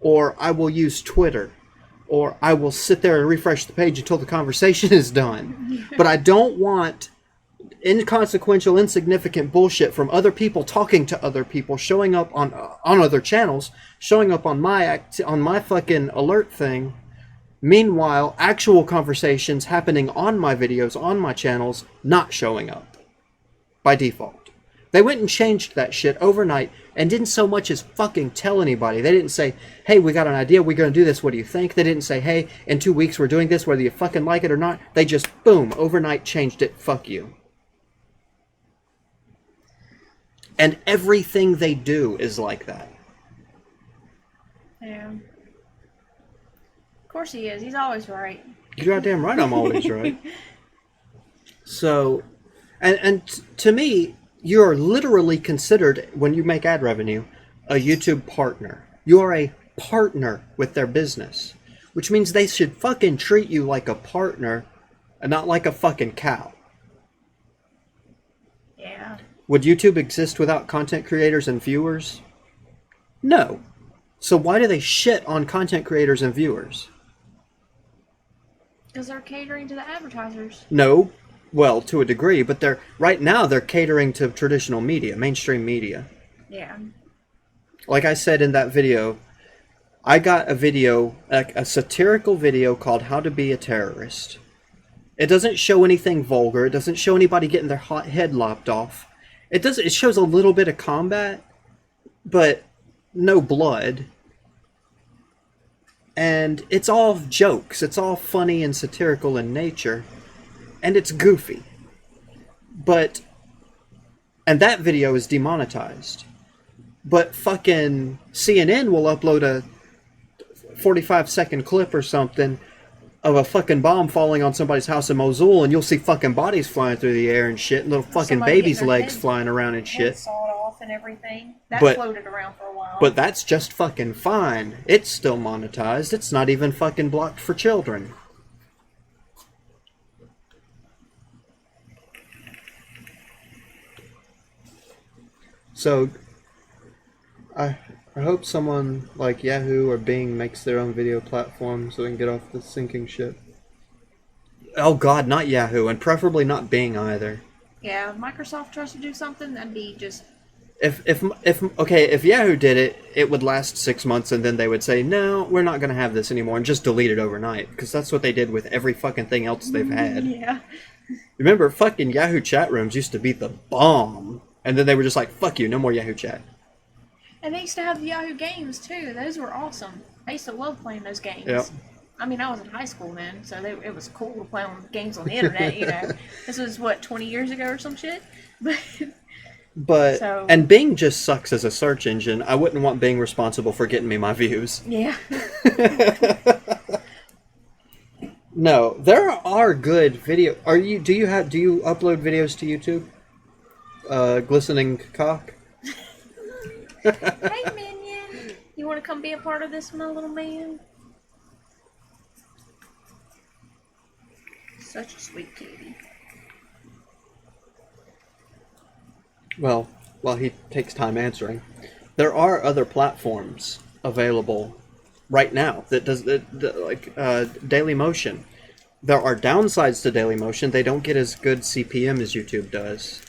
Or I will use Twitter. Or I will sit there and refresh the page until the conversation is done. But I don't want inconsequential, insignificant bullshit from other people talking to other people, showing up on other channels, showing up on my fucking alert thing. Meanwhile, actual conversations happening on my videos, on my channels, not showing up by default. They went and changed that shit overnight and didn't so much as fucking tell anybody. They didn't say, hey, we got an idea, we're going to do this, what do you think? They didn't say, hey, in 2 weeks we're doing this, whether you fucking like it or not. They just, boom, overnight changed it, fuck you. And everything they do is like that. Yeah. Of course he is. He's always right. You're goddamn right I'm always right. So, and to me, you're literally considered, when you make ad revenue, a YouTube partner. You are a partner with their business. Which means they should fucking treat you like a partner and not like a fucking cow. Yeah. Would YouTube exist without content creators and viewers? No. So why do they shit on content creators and viewers? Because they're catering to the advertisers. No. Well, to a degree, but right now they're catering to traditional media, mainstream media. Yeah. Like I said in that video, I got a video, a satirical video called How to Be a Terrorist. It doesn't show anything vulgar. It doesn't show anybody getting their hot head lopped off. It shows a little bit of combat, but no blood. And it's all jokes. It's all funny and satirical in nature. And it's goofy. And that video is demonetized. But fucking CNN will upload a 45-second clip or something of a fucking bomb falling on somebody's house in Mosul, and you'll see fucking bodies flying through the air and shit, and little fucking babies' legs flying around and shit. Sawed off and everything. That floated around for a while. But that's just fucking fine. It's still monetized. It's not even fucking blocked for children. So, I hope someone like Yahoo or Bing makes their own video platform so they can get off the sinking ship. Oh god, not Yahoo, and preferably not Bing either. Yeah, if Microsoft tries to do something, that'd be just... If Yahoo did it, it would last 6 months and then they would say, no, we're not going to have this anymore, and just delete it overnight. Because that's what they did with every fucking thing else they've had. Yeah. Remember, fucking Yahoo chat rooms used to be the bomb. And then they were just like, fuck you, no more Yahoo chat. And they used to have the Yahoo games, too. Those were awesome. I used to love playing those games. Yep. I mean, I was in high school then, so it was cool to play on games on the internet, you know. This was, 20 years ago or some shit? And Bing just sucks as a search engine. I wouldn't want Bing responsible for getting me my views. Yeah. No, there are good video. Do you upload videos to YouTube? Glistening cock. Hey, minion. You want to come be a part of this, my little man? Such a sweet kitty. Well, while he takes time answering, there are other platforms available right now that does like Dailymotion. There are downsides to Dailymotion. They don't get as good CPM as YouTube does.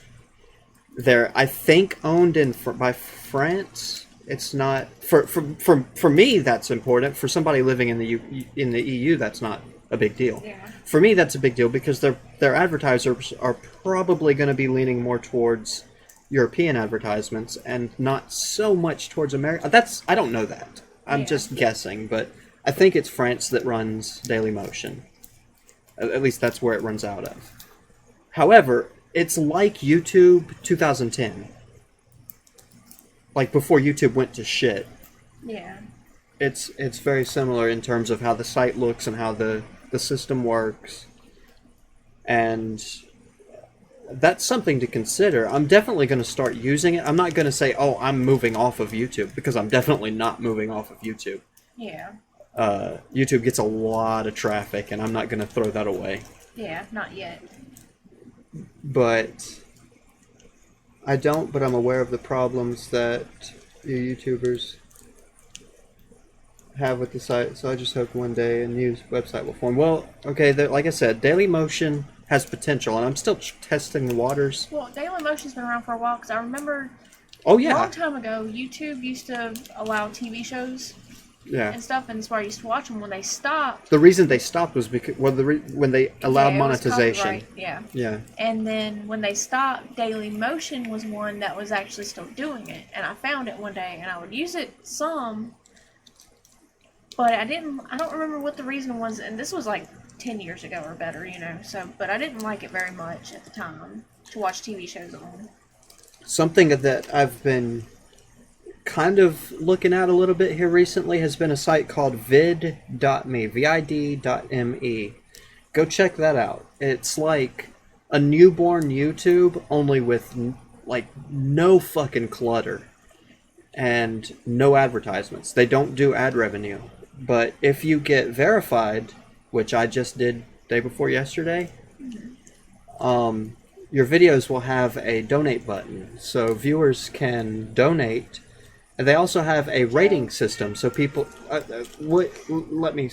They're, I think, owned by France. It's not for me. That's important. For somebody living in the EU, that's not a big deal. Yeah. For me, that's a big deal because their advertisers are probably going to be leaning more towards European advertisements and not so much towards America. I don't know that. I'm just guessing, but I think it's France that runs Dailymotion. At least that's where it runs out of. However, it's like YouTube 2010. Like before YouTube went to shit. Yeah. It's very similar in terms of how the site looks and how the system works. And that's something to consider. I'm definitely going to start using it. I'm not going to say, oh, I'm moving off of YouTube, because I'm definitely not moving off of YouTube. Yeah. YouTube gets a lot of traffic, and I'm not going to throw that away. Yeah, not yet. But but I'm aware of the problems that you YouTubers have with the site, so I just hope one day a new website will form. Well, okay, like I said, Dailymotion has potential, and I'm still testing the waters. Well, Dailymotion's been around for a while, because I remember Oh a yeah, long time ago, YouTube used to allow TV shows yeah. and stuff, and that's why I used to watch them. When they stopped, The reason they stopped was because when they allowed yeah, it was monetization. copyright, yeah. Yeah. And then when they stopped, Dailymotion was one that was actually still doing it. And I found it one day, and I would use it some, but I don't remember what the reason was, and this was like 10 years ago or better, you know, so, but I didn't like it very much at the time to watch TV shows on. Something that I've been kind of looking at a little bit here recently has been a site called vid.me, vid.me. Go check that out. It's like a newborn YouTube, only with like no fucking clutter and no advertisements. They don't do ad revenue. But if you get verified, which I just did day before yesterday, your videos will have a donate button, so viewers can donate. And they also have a rating system, so people... let me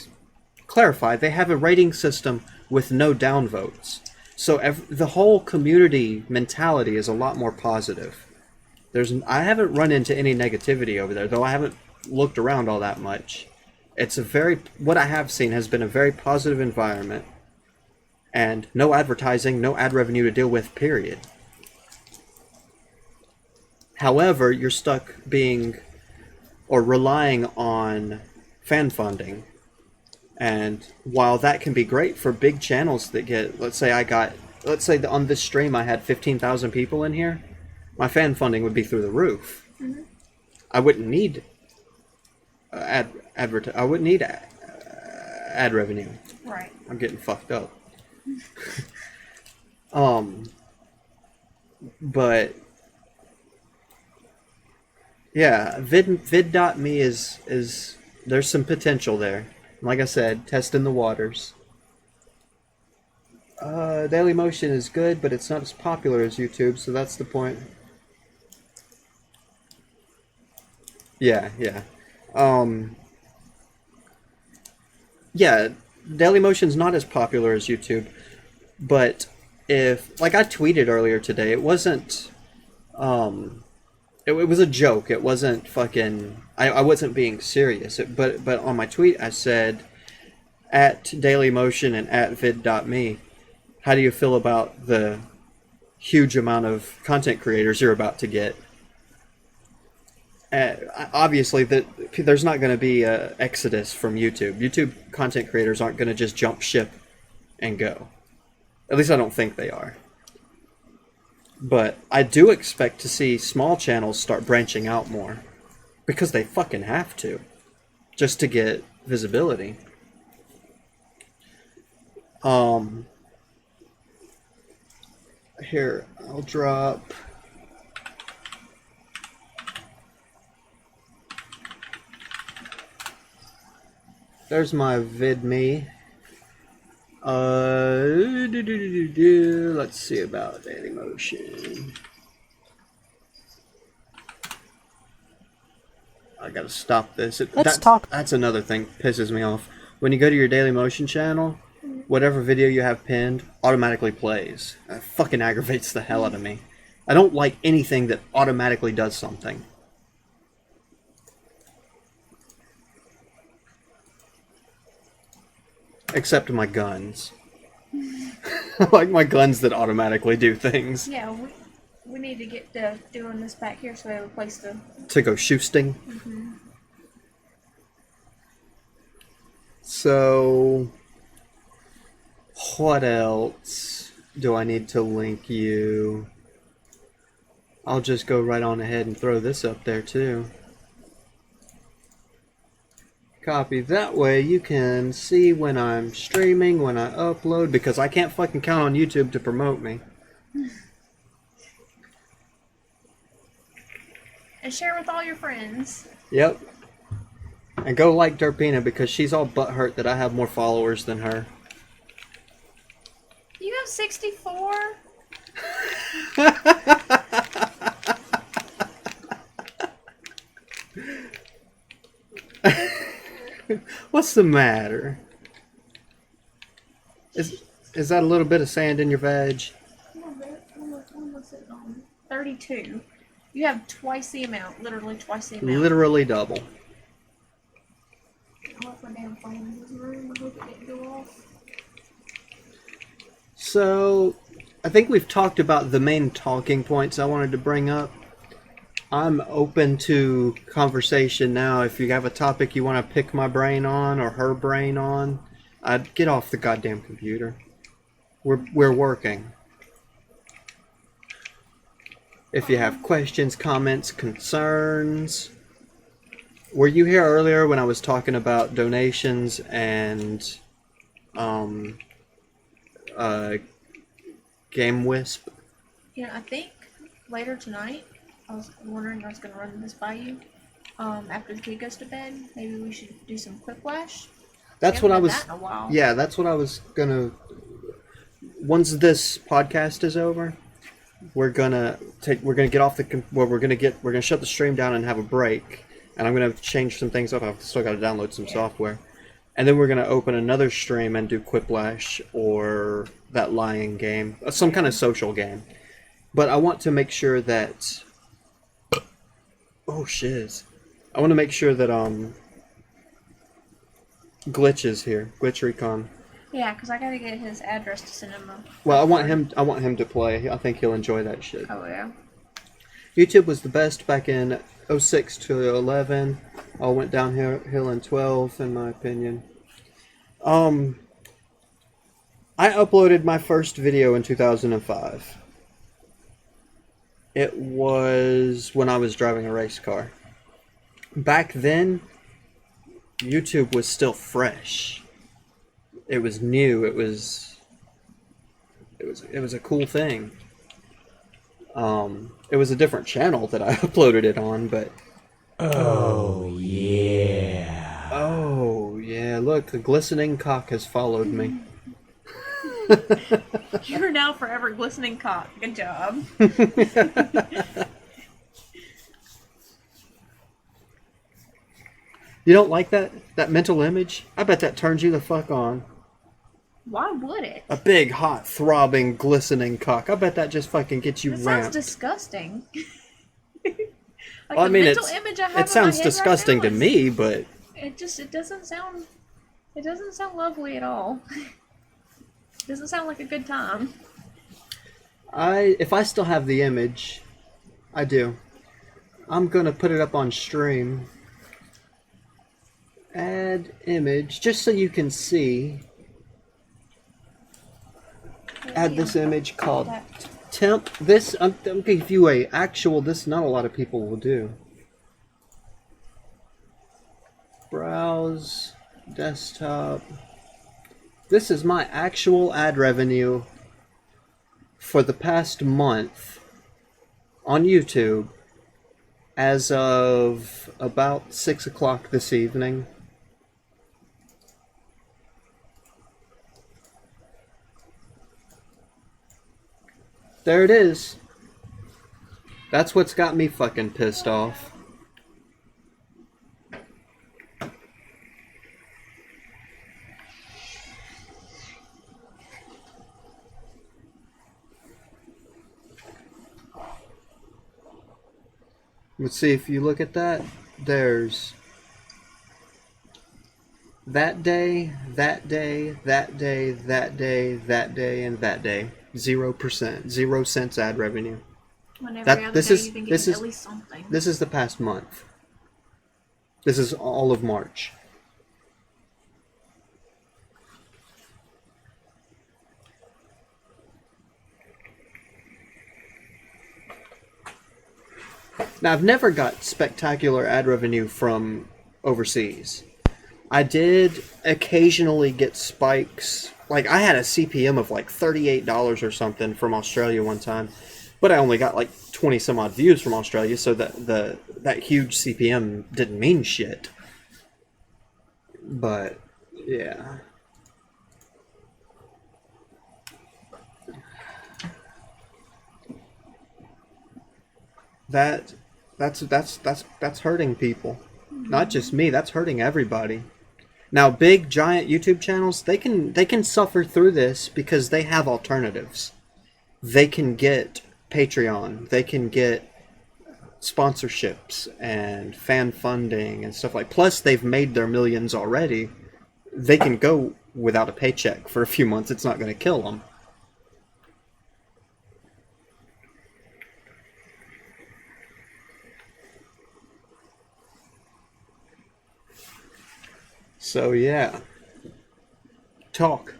clarify. They have a rating system with no downvotes. So the whole community mentality is a lot more positive. I haven't run into any negativity over there, though I haven't looked around all that much. It's what I have seen has been a very positive environment, and no advertising, no ad revenue to deal with, period. However, you're stuck relying on fan funding. And while that can be great for big channels that get, let's say on this stream I had 15,000 people in here, my fan funding would be through the roof. Mm-hmm. I wouldn't need ad revenue. Right. I'm getting fucked up. But yeah, vid.me is there's some potential there. Like I said, testing the waters. Dailymotion is good, but it's not as popular as YouTube, so that's the point. Yeah. Yeah, Dailymotion's not as popular as YouTube, but like I tweeted earlier today, it wasn't, it was a joke. It wasn't fucking, I wasn't being serious. But on my tweet I said, at Dailymotion and at vid.me, how do you feel about the huge amount of content creators you're about to get? Obviously, there's not going to be an exodus from YouTube. YouTube content creators aren't going to just jump ship and go. At least I don't think they are. But I do expect to see small channels start branching out more. Because they fucking have to. Just to get visibility. Here, I'll drop... There's my vidme. Let's see about Dailymotion. I gotta stop this. That's another thing that pisses me off. When you go to your Dailymotion channel, whatever video you have pinned automatically plays. That fucking aggravates the hell out of me. I don't like anything that automatically does something. Except my guns. I like my guns that automatically do things. Yeah, we need to get to doing this back here so we have a place to... To go shoosting? Mm-hmm. So... What else do I need to link you? I'll just go right on ahead and throw this up there too. Copy. That way you can see when I'm streaming, when I upload, because I can't fucking count on YouTube to promote me. And share with all your friends. Yep. And go like Derpina because she's all butthurt that I have more followers than her. You have 64? What's the matter? Is that a little bit of sand in your veg? What's it on? 32. You have twice the amount. Literally twice the amount. Literally double. I left my damn phone in this room. I hope it didn't go off. So, I think we've talked about the main talking points I wanted to bring up. I'm open to conversation now. If you have a topic you want to pick my brain on or her brain on, I'd get off the goddamn computer. We're working. If you have questions, comments, concerns. Were you here earlier when I was talking about donations and GameWisp? Yeah, I think later tonight, I was wondering, I was going to run this by you. After the kid goes to bed, maybe we should do some quiplash. That's what I was. That in a while. Yeah, that's what I was gonna. Once this podcast is over, we're gonna get off the. Well, we're gonna shut the stream down and have a break, and I'm gonna change some things up. I've still got to download some software, and then we're gonna open another stream and do quiplash or that lying game, some kind of social game. But I want to make sure that. Oh shiz! I want to make sure that Glitch is here. Glitch Recon. Yeah, because I gotta get his address to send him a... Well, I want him to play. I think he'll enjoy that shit. Oh, yeah. YouTube was the best back in 06 to 11. All went downhill in 12, in my opinion. I uploaded my first video in 2005. It was when I was driving a race car. Back then, YouTube was still fresh. It was new. It was a cool thing. It was a different channel that I uploaded it on, but oh yeah. Oh yeah, look, the glistening cock has followed me. You're now forever glistening cock. Good job. You don't like that mental image? I bet that turns you the fuck on. Why would it? A big, hot, throbbing, glistening cock. I bet that just fucking gets you That ramped. sounds disgusting. Like Well, I the mean, mental image I have it sounds in my head disgusting right now to is- me, but It doesn't sound lovely at all. It doesn't sound like a good time. if I still have the image, I do. I'm gonna put it up on stream. Add image, just so you can see. Add this image called temp. This I'm gonna give you a actual. This not a lot of people will do. Browse desktop. This is my actual ad revenue for the past month on YouTube as of about 6 o'clock this evening. There it is. That's what's got me fucking pissed off. Let's see, if you look at that, there's that day, that day, that day, that day, that day, and that day. 0%, 0 cents ad revenue. When every That- other this day is- you've been this getting is- at least something. This is the past month. This is all of March. Now, I've never got spectacular ad revenue from overseas. I did occasionally get spikes like I had a CPM of like $38 or something from Australia one time, but I only got like 20 some odd views from Australia, so that huge CPM didn't mean shit. But yeah. That's hurting people. Not just me, that's hurting everybody. Now, big giant YouTube channels, they can suffer through this because they have alternatives. They can get Patreon, they can get sponsorships and fan funding and stuff like. Plus, they've made their millions already. They can go without a paycheck for a few months. It's not going to kill them. So yeah, talk.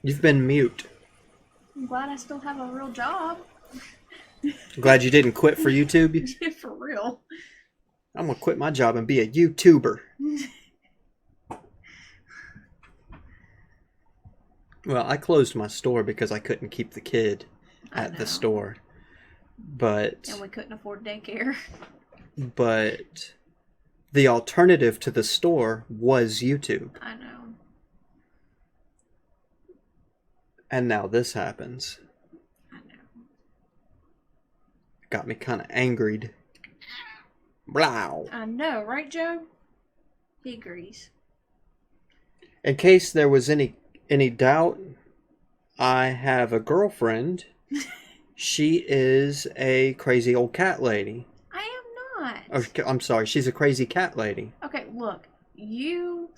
You've been mute. I'm glad I still have a real job. Glad you didn't quit for YouTube. For real. I'm gonna quit my job and be a YouTuber. Well, I closed my store because I couldn't keep the kid at the store. But and we couldn't afford daycare. But the alternative to the store was YouTube. I know. And now this happens. I know. Got me kind of angried. Blow. I know, right, Joe? He agrees. In case there was any doubt, I have a girlfriend. She is a crazy old cat lady. I am not. Oh, I'm sorry, she's a crazy cat lady. Okay, look. The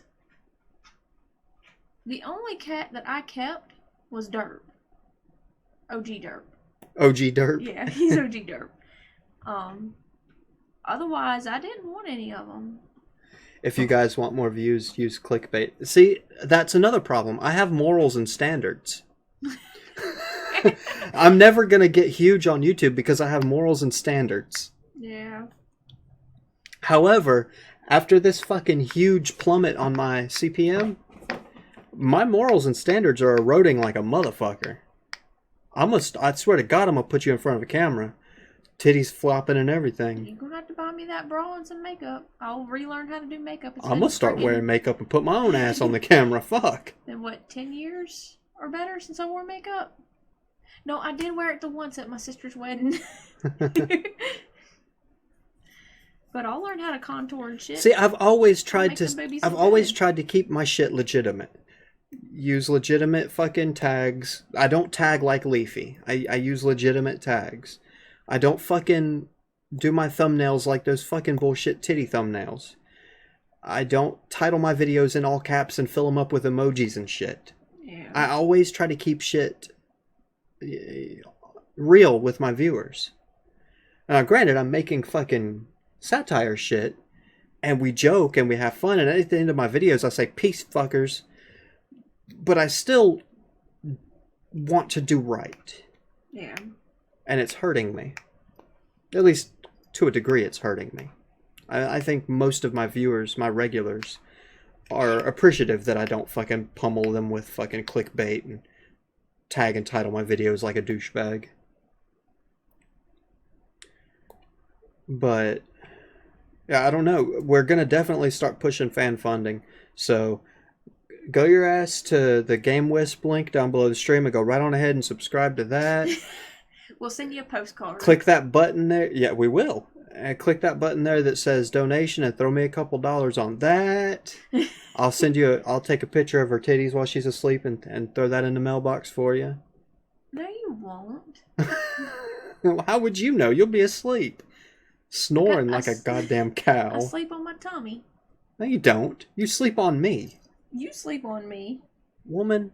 only cat that I kept was Derp. OG Derp. OG Derp? Yeah, he's OG Derp. Otherwise, I didn't want any of them. If you guys want more views, use clickbait. See, that's another problem. I have morals and standards. I'm never going to get huge on YouTube because I have morals and standards. Yeah. However, after this fucking huge plummet on my CPM, my morals and standards are eroding like a motherfucker. I swear to God, I'm going to put you in front of a camera. Titties flopping and everything. You're going to have to buy me that bra and some makeup. I'll relearn how to do makeup. I'm going to start wearing makeup and put my own ass on the camera. Fuck. Been what, 10 years or better since I wore makeup? No, I did wear it the once at my sister's wedding. But I'll learn how to contour and shit. See, I've always tried to keep my shit legitimate. Use legitimate fucking tags. I don't tag like Leafy. I use legitimate tags. I don't fucking do my thumbnails like those fucking bullshit titty thumbnails. I don't title my videos in all caps and fill them up with emojis and shit. Yeah. I always try to keep shit real with my viewers. Now, granted, I'm making fucking satire shit, and we joke and we have fun, and at the end of my videos I say, peace, fuckers. But I still want to do right. Yeah. And it's hurting me. At least to a degree, it's hurting me. I think most of my viewers, my regulars, are appreciative that I don't fucking pummel them with fucking clickbait and tag and title my videos like a douchebag. But yeah, I don't know. We're gonna definitely start pushing fan funding. So go your ass to the GameWisp link down below the stream and go right on ahead and subscribe to that. We'll send you a postcard. Click that button there. Yeah, we will. Click that button there that says donation and throw me a couple dollars on that. I'll take a picture of her titties while she's asleep and throw that in the mailbox for you. No, you won't. How would you know? You'll be asleep. Snoring like a goddamn cow. I sleep on my tummy. No, you don't. You sleep on me. You sleep on me. Woman,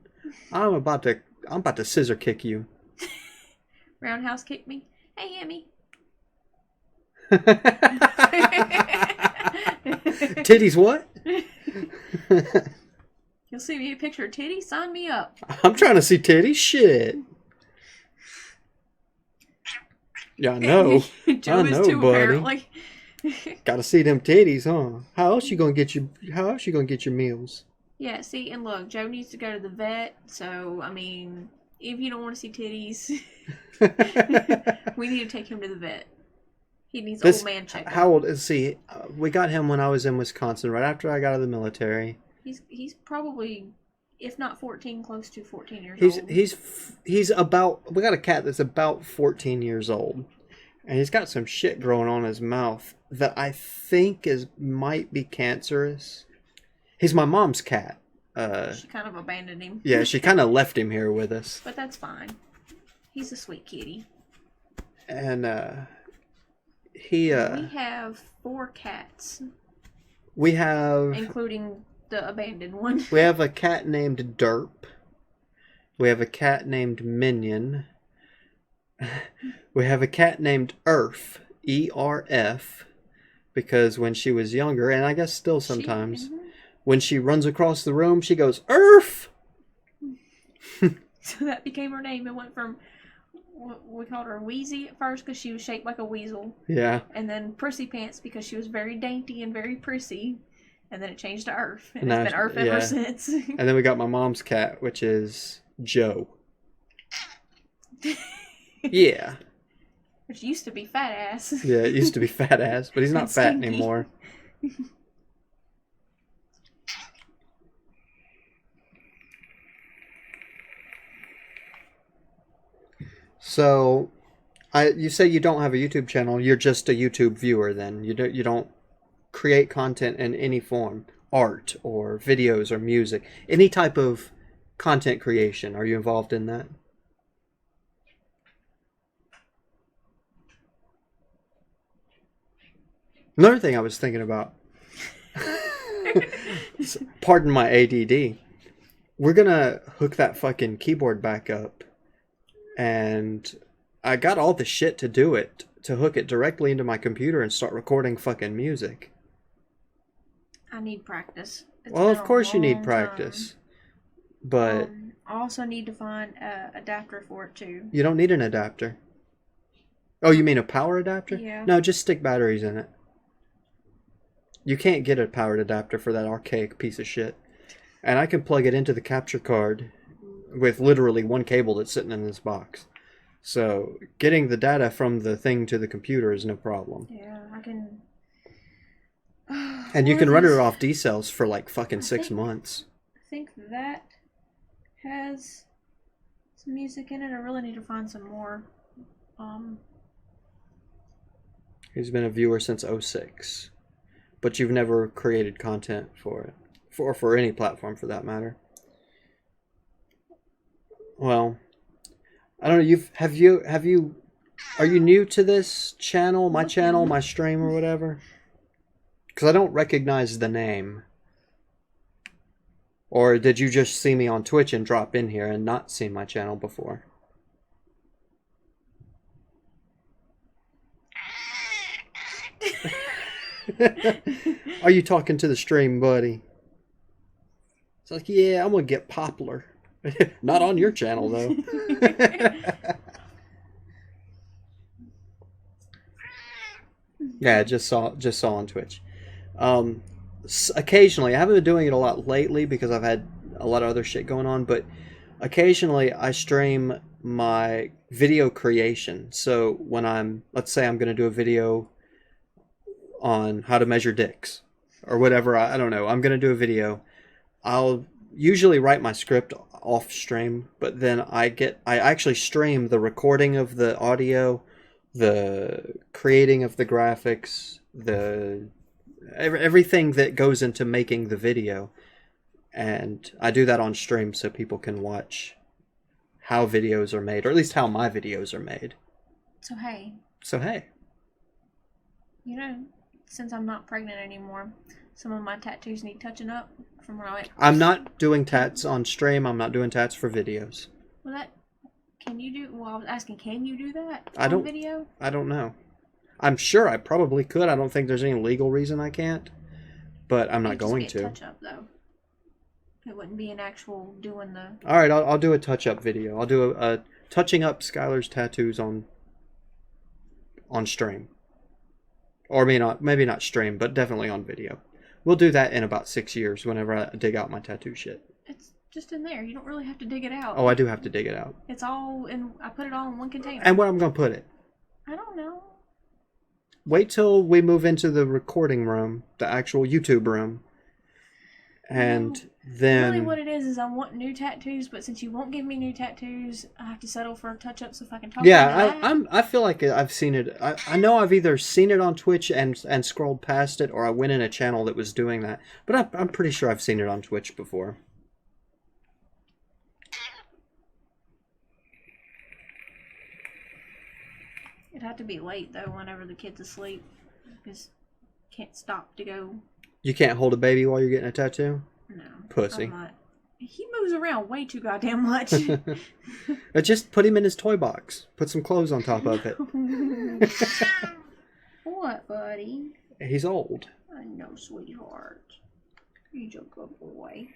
I'm about to scissor kick you. Roundhouse kick me. Hey, Emmy. Titties what? You'll see me a picture of titties? Sign me up. I'm trying to see titties. Shit. Yeah, I know. Joe is too, buddy. apparently. Gotta see them titties, huh? How else you gonna get your meals? Yeah, see, and look, Joe needs to go to the vet, so, I mean, if you don't want to see titties, we need to take him to the vet. He needs old man checkup. How old is he? We got him when I was in Wisconsin, right after I got out of the military. He's probably, if not 14, close to 14 years old. He's about, we got a cat that's about 14 years old. And he's got some shit growing on his mouth that I think might be cancerous. He's my mom's cat. She kind of abandoned him. Yeah, she kind of left him here with us. But that's fine. He's a sweet kitty. And we have 4 cats. We have, including the abandoned one. We have a cat named Derp. We have a cat named Minion. We have a cat named Erf, E-R-F, because when she was younger, and I guess still sometimes, when she runs across the room, she goes, Erf! So that became her name. It went from, we called her Wheezy at first because she was shaped like a weasel. Yeah. And then Prissy Pants because she was very dainty and very prissy. And then it changed to Erf. And it's been Erf ever since. And then we got my mom's cat, which is Joe. Yeah. Which used to be Fat Ass. Yeah, it used to be Fat Ass, but he's not fat anymore. So, you say you don't have a YouTube channel. You're just a YouTube viewer then. You don't create content in any form, art or videos or music, any type of content creation. Are you involved in that? Another thing I was thinking about, pardon my ADD, we're gonna hook that fucking keyboard back up, and I got all the shit to do it, to hook it directly into my computer and start recording fucking music. I need practice. Well, of course you need practice, but I also need to find an adapter for it too. You don't need an adapter. Oh, you mean a power adapter? Yeah. No, just stick batteries in it. You can't get a powered adapter for that archaic piece of shit. And I can plug it into the capture card with literally one cable that's sitting in this box. So getting the data from the thing to the computer is no problem. Yeah, I can... And you can run it off D-cells for like fucking 6 months. I think that has some music in it. I really need to find some more. He's been a viewer since 06. But you've never created content for it. For any platform for that matter. Well, I don't know, are you new to this channel, my stream or whatever? Because I don't recognize the name. Or did you just see me on Twitch and drop in here and not seen my channel before? Are you talking to the stream, buddy? It's like, yeah, I'm gonna get popular. Not on your channel, though. Yeah, just saw on Twitch. Occasionally, I haven't been doing it a lot lately because I've had a lot of other shit going on, but occasionally I stream my video creation. So when let's say I'm gonna do a video on how to measure dicks or whatever, I don't know, I'm gonna do a video. I'll usually write my script off stream, but then I actually stream the recording of the audio, the creating of the graphics, everything that goes into making the video, and I do that on stream so people can watch how videos are made, or at least how my videos are made. So hey, you know, since I'm not pregnant anymore, some of my tattoos need touching up from when I went. I'm not doing tats on stream. I'm not doing tats for videos. Well, can you do? Well, I was asking, can you do that on video? I don't know. I'm sure I probably could. I don't think there's any legal reason I can't, but I'm not going to. Touch up though. It wouldn't be an actual doing the. All right, I'll do a touch up video. I'll do a touching up Skylar's tattoos on stream. Or maybe not stream, but definitely on video. We'll do that in about 6 years whenever I dig out my tattoo shit. It's just in there. You don't really have to dig it out. Oh, I do have to dig it out. It's all in. I put it all in one container. And where I'm going to put it? I don't know. Wait till we move into the recording room, the actual YouTube room. And then... Really what it is I want new tattoos, but since you won't give me new tattoos, I have to settle for touch-ups if I can talk Yeah, I feel like I've seen it. I know I've either seen it on Twitch and scrolled past it, or I went in a channel that was doing that. But I'm pretty sure I've seen it on Twitch before. It'd have to be late, though, whenever the kid's asleep. Because can't stop to go... You can't hold a baby while you're getting a tattoo? No. Pussy. I'm not. He moves around way too goddamn much. Just put him in his toy box. Put some clothes on top of it. What, buddy? He's old. I know, sweetheart. He's a good boy.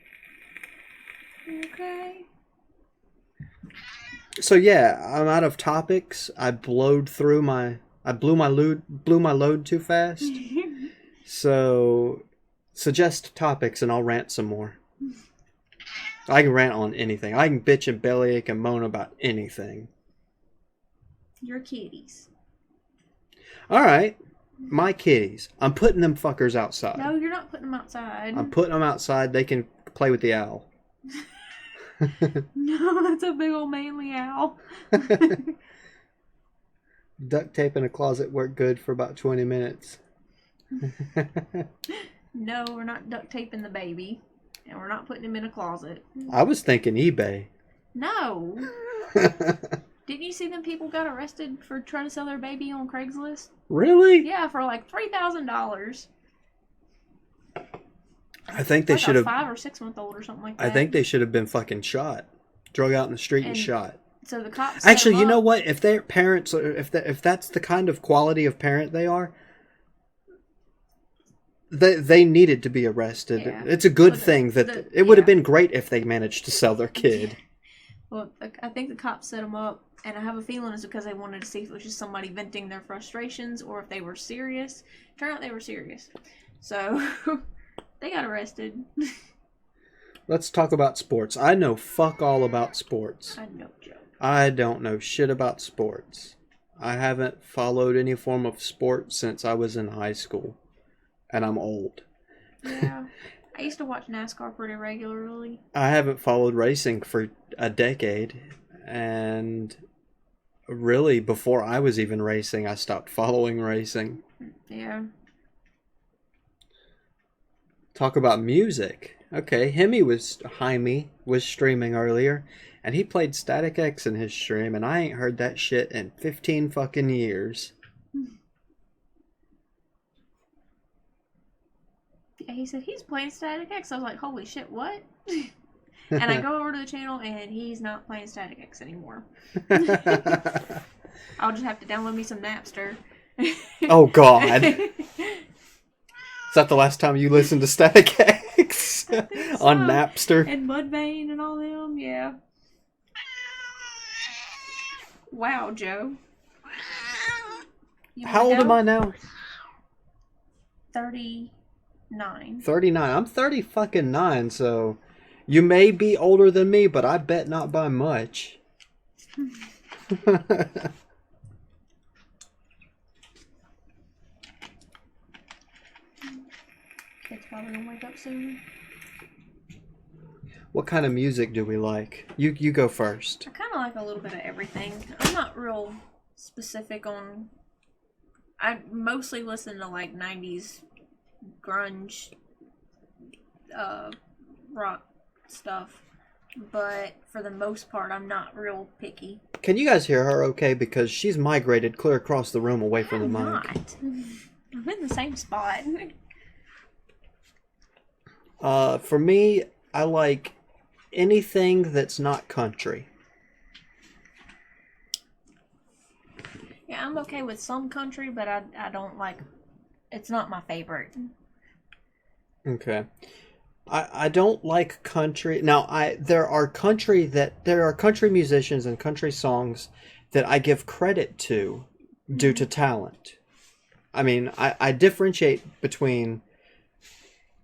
Okay. So yeah, I'm out of topics. I blew my load too fast. So suggest topics and I'll rant some more. I can rant on anything. I can bitch and bellyache and moan about anything. Your kitties. Alright. My kitties. I'm putting them fuckers outside. No, you're not putting them outside. I'm putting them outside. They can play with the owl. No, that's a big old manly owl. Duct tape in a closet worked good for about 20 minutes. No, we're not duct taping the baby. And we're not putting him in a closet. I was thinking eBay. No. Didn't you see them people got arrested for trying to sell their baby on Craigslist? Really? Yeah, for like $3,000. I think they like should have. 5 or 6 month old or something like that. I think they should have been fucking shot, drug out in the street and shot. So the cops. Actually, you know what? If their parents, if that's the kind of quality of parent they are, they needed to be arrested. Yeah. It's a good thing that it would have been great if they managed to sell their kid. Well, I think the cops set them up, and I have a feeling it's because they wanted to see if it was just somebody venting their frustrations or if they were serious. Turned out they were serious. So they got arrested. Let's talk about sports. I know fuck all about sports. I know, Joe. I don't know shit about sports. I haven't followed any form of sport since I was in high school. And I'm old. Yeah. I used to watch NASCAR pretty regularly. I haven't followed racing for a decade. And really, before I was even racing, I stopped following racing. Yeah. Talk about music. Okay, Jaime was streaming earlier, and he played Static X in his stream, and I ain't heard that shit in 15 fucking years. Yeah, he said he's playing Static X. I was like, holy shit, what? And I go over to the channel, and he's not playing Static X anymore. I'll just have to download me some Napster. Oh, God. Is that the last time you listened to Static X? On Napster? And Mudvayne and all them, yeah. Wow, Joe. How old am I now? 39. 39. I'm 30 fucking 9, so you may be older than me, but I bet not by much. Kid's probably gonna wake up soon. What kind of music do we like? You go first. I kind of like a little bit of everything. I'm not real specific on... I mostly listen to like 90s grunge rock stuff. But for the most part, I'm not real picky. Can you guys hear her okay? Because she's migrated clear across the room away from the mic. I'm in the same spot. For me, I like anything that's not country. Yeah, I'm okay with some country, but I don't like... It's not my favorite. Okay. I don't like country. Now, there are country musicians and country songs that I give credit to due to talent. I mean, I differentiate between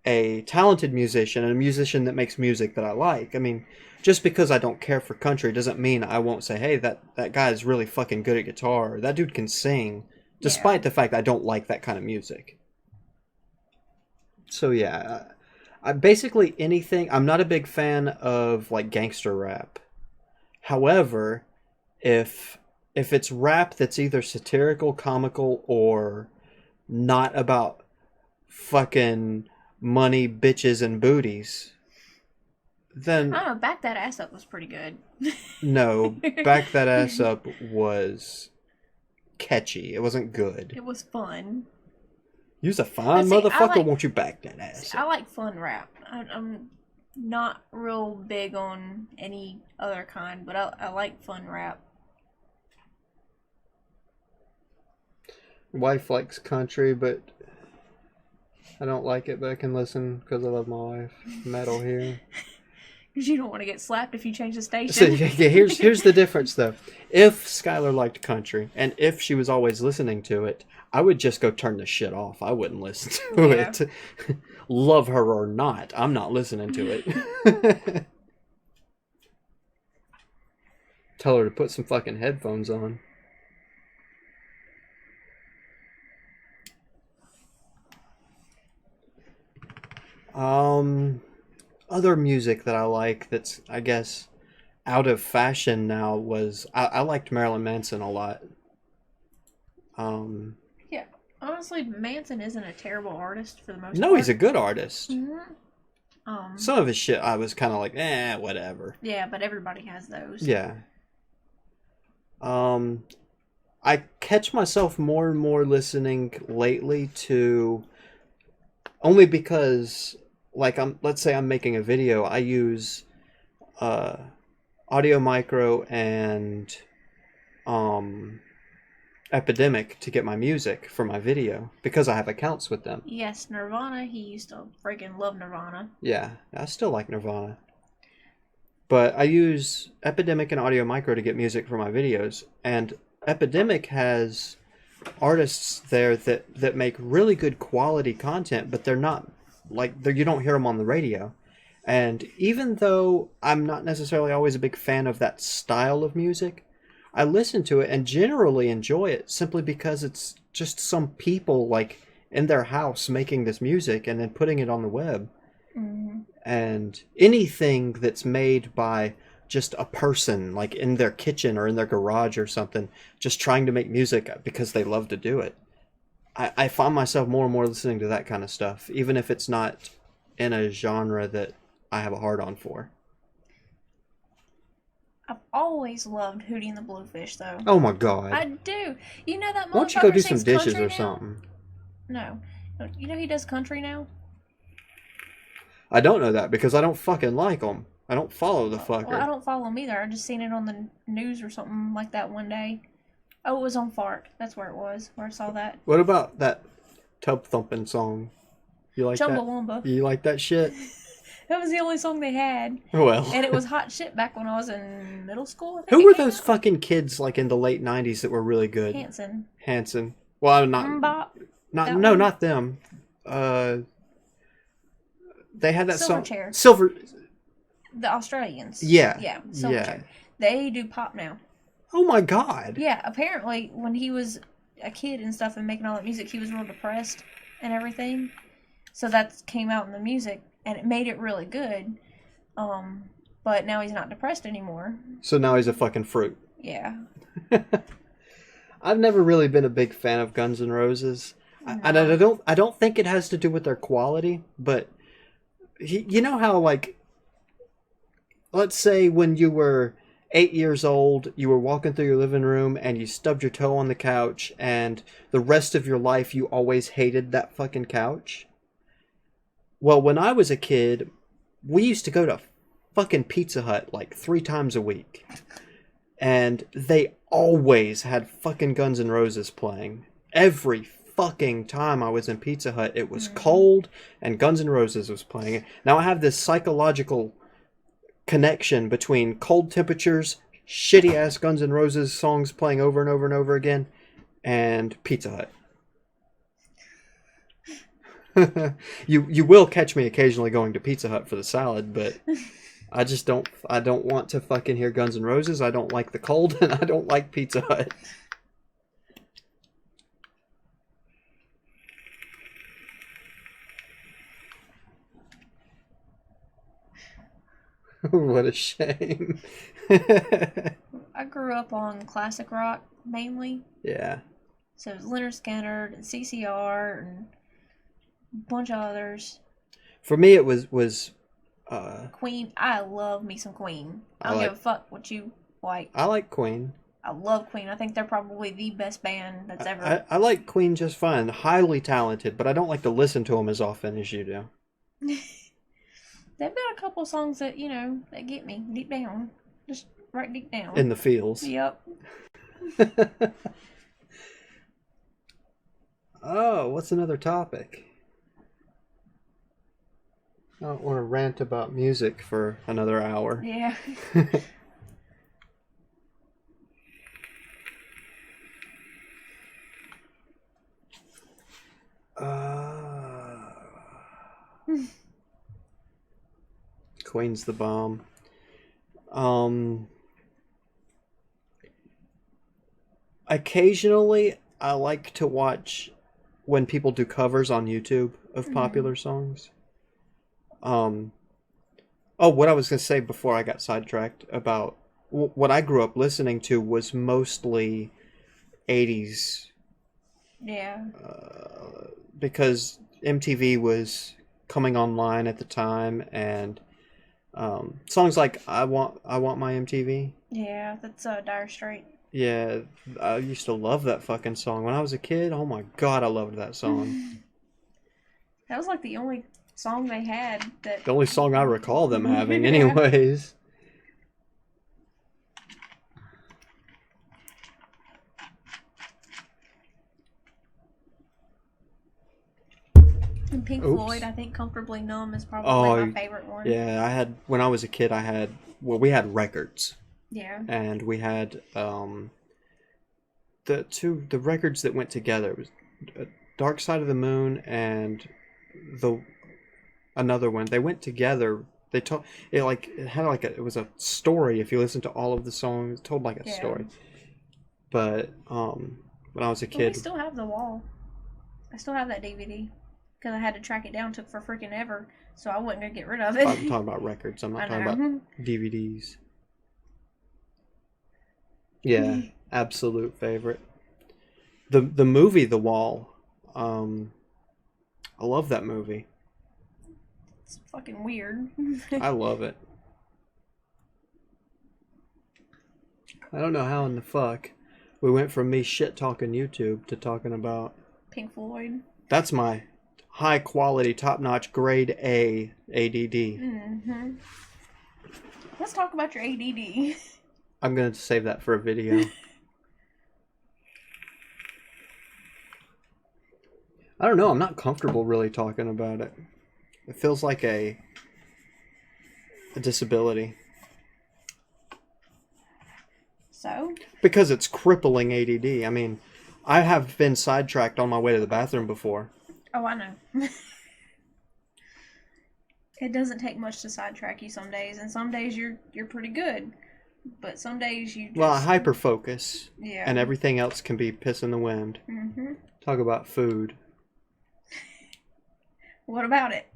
a talented musician and a musician that makes music that I like. I mean, just because I don't care for country doesn't mean I won't say, hey, that guy is really fucking good at guitar. Or, that dude can sing, despite the fact I don't like that kind of music. So yeah, I basically anything. I'm not a big fan of like gangster rap. However, if it's rap that's either satirical, comical, or not about fucking money, bitches, and booties, then I don't know, Back That Ass Up was pretty good. no, Back That Ass Up was catchy. It wasn't good. It was fun. You's a fine See, motherfucker, won't you back that ass I up? like fun rap. I'm not real big on any other kind, but I like fun rap. Wife likes country, but I don't like it, but I can listen because I love my wife. Metal here. Because you don't want to get slapped if you change the station. So yeah, here's the difference though. If Skylar liked country, and if she was always listening to it, I would just go turn the shit off. I wouldn't listen to it. Love her or not, I'm not listening to it. Tell her to put some fucking headphones on. Other music that I like that's, I guess, out of fashion now was I liked Marilyn Manson a lot. Yeah, honestly, Manson isn't a terrible artist for the most part. No, he's a good artist. Mm-hmm. Some of his shit I was kind of like, whatever. Yeah, but everybody has those. Yeah. I catch myself more and more listening lately to, only because, like, let's say I'm making a video, I use Audio Micro and Epidemic to get my music for my video because I have accounts with them. Yes, Nirvana. He used to freaking love Nirvana. Yeah, I still like Nirvana. But I use Epidemic and Audio Micro to get music for my videos, and Epidemic has artists there that make really good quality content, but they're not like you don't hear them on the radio. And even though I'm not necessarily always a big fan of that style of music, I listen to it and generally enjoy it simply because it's just some people like in their house making this music and then putting it on the web. Mm-hmm. And anything that's made by just a person like in their kitchen or in their garage or something, just trying to make music because they love to do it. I find myself more and more listening to that kind of stuff, even if it's not in a genre that I have a hard-on for. I've always loved Hootie and the Blowfish, though. Oh my god. I do. You know that motherfucker Why don't you go do some sings dishes country or now? something? No. You know he does country now? I don't know that because I don't fucking like them. I don't follow the fucker. Well, I don't follow him either. I just seen it on the news or something like that one day. Oh, it was on Fart. That's where it was, where I saw that. What about that tub thumping song? You like Chumbawamba. that? You like that shit? That was the only song they had. Well. And it was hot shit back when I was in middle school. I think Who were it came those out. fucking kids like in the late 90s that were really good? Hanson. Well, not Mbop. not them. They had that song Silverchair. Silver. The Australians. Yeah. Yeah. Yeah. Silverchair. They do pop now. Oh my god. Yeah, apparently when he was a kid and stuff and making all that music, he was real depressed and everything. So that came out in the music and it made it really good. But now he's not depressed anymore. So now he's a fucking fruit. Yeah. I've never really been a big fan of Guns N' Roses. No. And I don't think it has to do with their quality, but you know how, like, let's say when you were 8 years old, you were walking through your living room and you stubbed your toe on the couch, and the rest of your life you always hated that fucking couch? Well, when I was a kid, we used to go to fucking Pizza Hut like 3 times a week. And they always had fucking Guns N' Roses playing. Every fucking time I was in Pizza Hut, it was cold and Guns N' Roses was playing. Now I have this psychological connection between cold temperatures, shitty ass Guns N' Roses songs playing over and over and over again, and Pizza Hut. You will catch me occasionally going to Pizza Hut for the salad, but I just don't want to fucking hear Guns N' Roses. I don't like the cold, and I don't like Pizza Hut. What a shame. I grew up on classic rock mainly. Yeah. So it was Leonard Skinner and CCR and a bunch of others. For me, it was Queen. I love me some Queen. I don't give a fuck what you like. I like Queen. I love Queen. I think they're probably the best band that's ever. I like Queen just fine. Highly talented, but I don't like to listen to them as often as you do. They've got a couple songs that, that get me deep down. Just right deep down. In the feels. Yep. Oh, what's another topic? I don't want to rant about music for another hour. Yeah. Queen's the bomb. Occasionally, I like to watch when people do covers on YouTube of popular songs. Oh, what I was going to say before I got sidetracked about what I grew up listening to was mostly 80s. Yeah. Because MTV was coming online at the time, and songs like I Want My MTV. Yeah, that's Dire Straits. Yeah, I used to love that fucking song. When I was a kid, oh my god, I loved that song. That was like the only song they had that... The only song I recall them having, anyways. And Pink Floyd, I think Comfortably Numb is probably my favorite one. Yeah, when I was a kid, we had records. Yeah. And we had the records that went together. It was Dark Side of the Moon and another one. They went together. They told it was a story. If you listen to all of the songs, it told like a story. But when I was a kid, we still have The Wall. I still have that DVD because I had to track it down. Took for freaking ever, so I wasn't gonna get rid of it. I'm talking about records. I'm not talking about DVDs. Yeah, absolute favorite. The movie The Wall. I love that movie. It's fucking weird. I love it. I don't know how in the fuck we went from me shit talking YouTube to talking about Pink Floyd. That's my high quality, top notch, grade A ADD. Mm-hmm. Let's talk about your ADD. I'm going to save that for a video. I don't know. I'm not comfortable really talking about it. It feels like a disability. So? Because it's crippling ADD. I mean, I have been sidetracked on my way to the bathroom before. Oh, I know. It doesn't take much to sidetrack you some days, and some days you're pretty good. But some days you just... Well, I hyper-focus. Yeah. And everything else can be piss in the wind. Mm-hmm. Talk about food. What about it?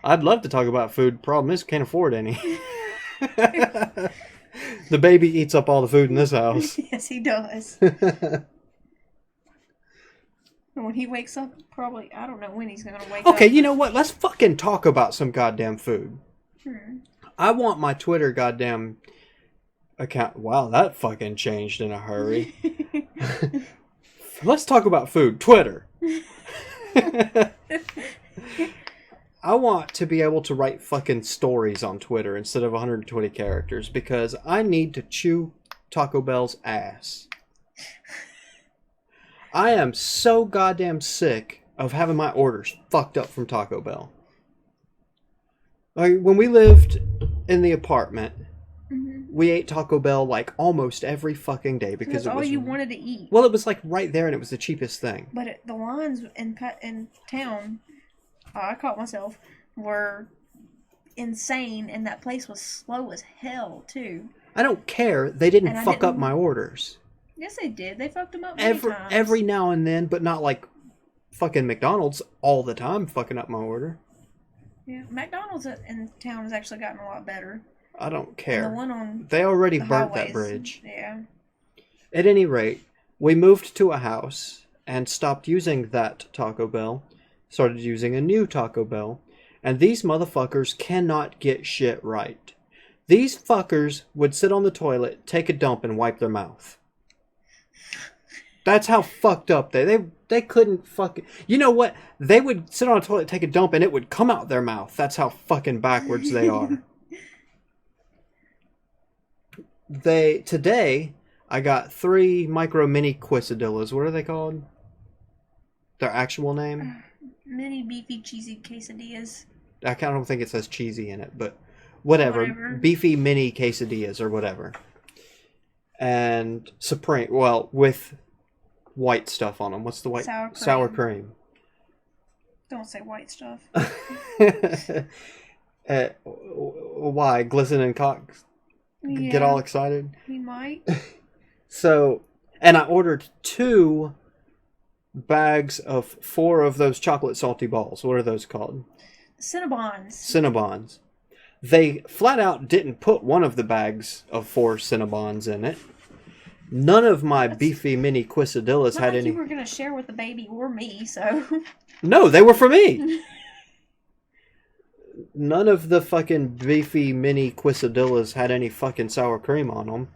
I'd love to talk about food. Problem is, can't afford any. The baby eats up all the food in this house. Yes, he does. And when he wakes up, probably... I don't know when he's going to wake up. Okay, you know what? Let's fucking talk about some goddamn food. I want my Twitter goddamn... account. Wow, that fucking changed in a hurry. Let's talk about food. Twitter. I want to be able to write fucking stories on Twitter instead of 120 characters because I need to chew Taco Bell's ass. I am so goddamn sick of having my orders fucked up from Taco Bell. Like, when we lived in the apartment... We ate Taco Bell like almost every fucking day because it was all you wanted to eat. Well, it was like right there, and it was the cheapest thing. But the lines in town I caught myself, were insane, and that place was slow as hell, too. I don't care. They didn't And I fuck up didn't- my orders. Yes, they did. They fucked them up many times. Every now and then, but not like fucking McDonald's all the time fucking up my order. Yeah, McDonald's in town has actually gotten a lot better. I don't And care. the one on They already the burnt that highways, bridge. Yeah. At any rate, we moved to a house and stopped using that Taco Bell, started using a new Taco Bell, and these motherfuckers cannot get shit right. These fuckers would sit on the toilet, take a dump, and wipe their mouth. That's how fucked up they couldn't fucking... You know what? They would sit on a toilet, take a dump, and it would come out their mouth. That's how fucking backwards they are. Today, I got 3 micro mini quesadillas. What are they called? Their actual name? Mini beefy cheesy quesadillas. I don't think it says cheesy in it, but whatever. Beefy mini quesadillas or whatever. And supreme, well, with white stuff on them. What's the white? Sour cream. Sour cream. Don't say white stuff. Why? Glisten and cock Yeah, get all excited? he might. So, and I ordered 2 bags of 4 of those chocolate salty balls. What are those called? Cinnabons. Cinnabons. They flat out didn't put one of the bags of 4 Cinnabons in it. None of my beefy mini quesadillas Not had like any. you were gonna share with the baby or me, so. No, they were for me. None of the fucking beefy mini quesadillas had any fucking sour cream on them.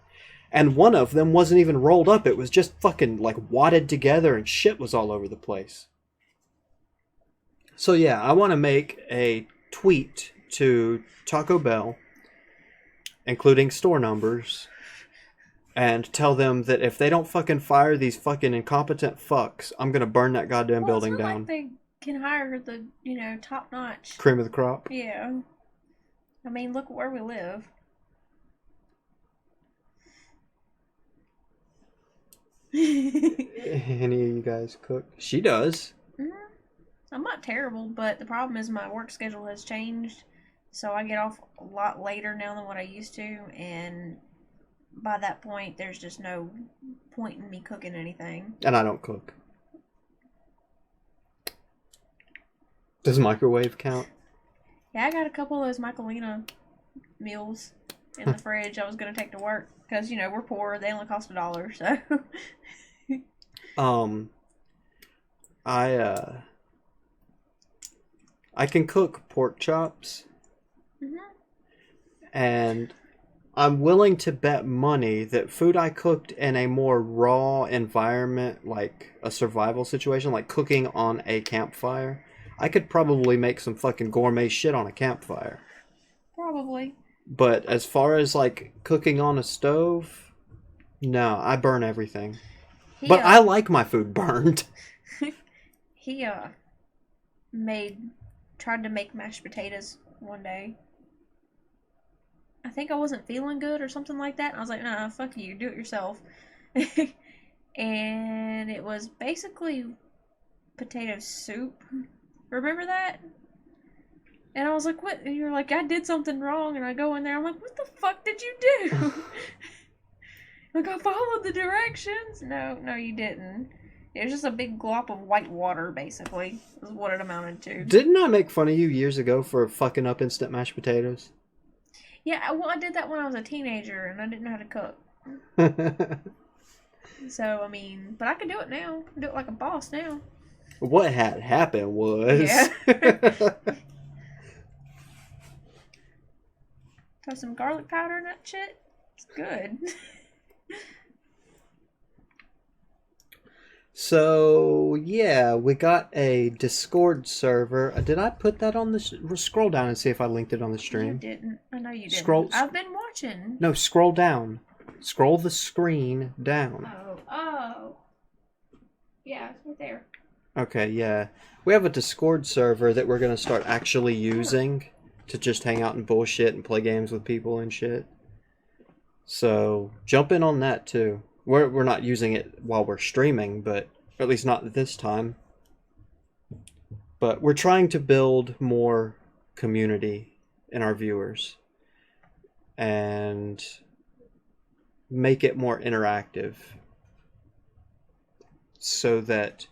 And one of them wasn't even rolled up. It was just fucking like wadded together and shit was all over the place. So yeah, I want to make a tweet to Taco Bell, including store numbers, and tell them that if they don't fucking fire these fucking incompetent fucks, I'm gonna burn that goddamn building it's not down. like they can hire the, top notch. Cream of the crop. Yeah. I mean, look where we live. Any of you guys cook? She does. I'm not terrible, but the problem is my work schedule has changed, so I get off a lot later now than what I used to, and by that point, there's just no point in me cooking anything. And I don't cook. Does microwave count? Yeah, I got a couple of those Michelina meals in the fridge I was going to take to work, because, we're poor, they only cost $1, so... I can cook pork chops. Mhm. And I'm willing to bet money that food I cooked in a more raw environment, like a survival situation, like cooking on a campfire, I could probably make some fucking gourmet shit on a campfire. Probably. But as far as like cooking on a stove, no, I burn everything. But I like my food burned. He tried to make mashed potatoes one day. I think I wasn't feeling good or something like that. And I was like, nah, fuck you, do it yourself. And it was basically potato soup. Remember that? And I was like, what? And you're like, I did something wrong. And I go in there, I'm like, what the fuck did you do? Like, I followed the directions. No, you didn't. It was just a big glop of white water, basically, is what it amounted to. Didn't I make fun of you years ago for fucking up instant mashed potatoes? Yeah, well, I did that when I was a teenager, and I didn't know how to cook. So, I mean, but I can do it now. I can do it like a boss now. What had happened was... Yeah. Throw some garlic powder in that shit. It's good. So, yeah, we got a Discord server. Did I put that on the... Scroll down and see if I linked it on the stream. You didn't. I know you didn't. Scroll- I've been watching. No, scroll down. Scroll the screen down. Oh. Yeah, it's right there. Okay, yeah. We have a Discord server that we're going to start actually using to just hang out and bullshit and play games with people and shit. So, jump in on that too. We're not using it while we're streaming, but at least not this time. But we're trying to build more community in our viewers and make it more interactive so that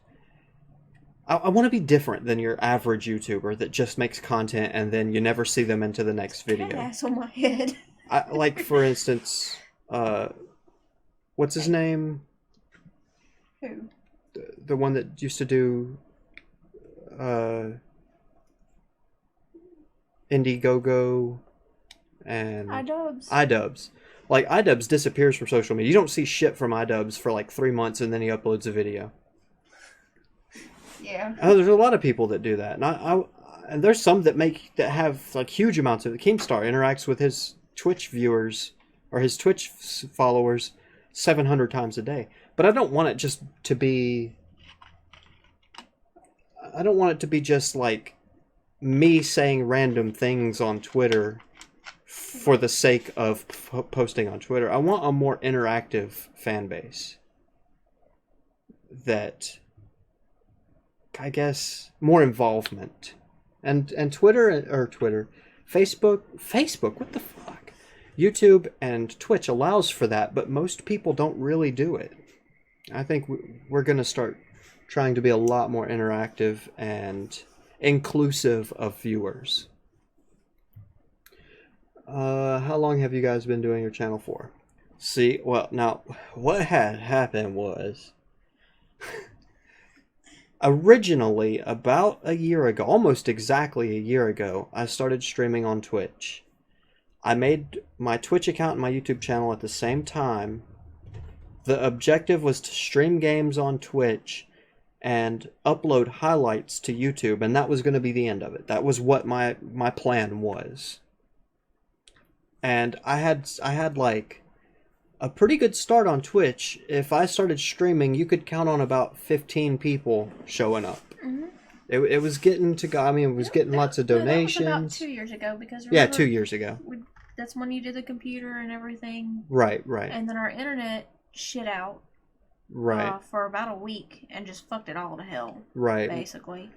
I want to be different than your average YouTuber that just makes content and then you never see them into the next video. Ass on my head. Like, for instance, what's his name? Who? The one that used to do Indiegogo and iDubbbz. Like, iDubbbz disappears from social media. You don't see shit from iDubbbz for like 3 months and then he uploads a video. Yeah. There's a lot of people that do that. And there's some that have like huge amounts of it. Keemstar interacts with his Twitch viewers or his Twitch followers 700 times a day. But I don't want it just to be... I don't want it to be just like me saying random things on Twitter for the sake of posting on Twitter. I want a more interactive fan base that, I guess, more involvement. And Facebook, what the fuck? YouTube and Twitch allows for that, but most people don't really do it. I think we're going to start trying to be a lot more interactive and inclusive of viewers. How long have you guys been doing your channel for? See, well, now, what had happened was... Originally, about a year ago, almost exactly a year ago, I started streaming on Twitch. I made my Twitch account and my YouTube channel at the same time. The objective was to stream games on Twitch and upload highlights to YouTube, and that was going to be the end of it. That was what my plan was. And I had like a pretty good start on Twitch. If I started streaming, you could count on about 15 people showing up. Mm-hmm. It was getting to go. I mean, it was getting lots of donations. That was about 2 years ago, because yeah, 2 years ago. That's when you did the computer and everything. Right. And then our internet shit out. Right. For about a week and just fucked it all to hell. Right. Basically.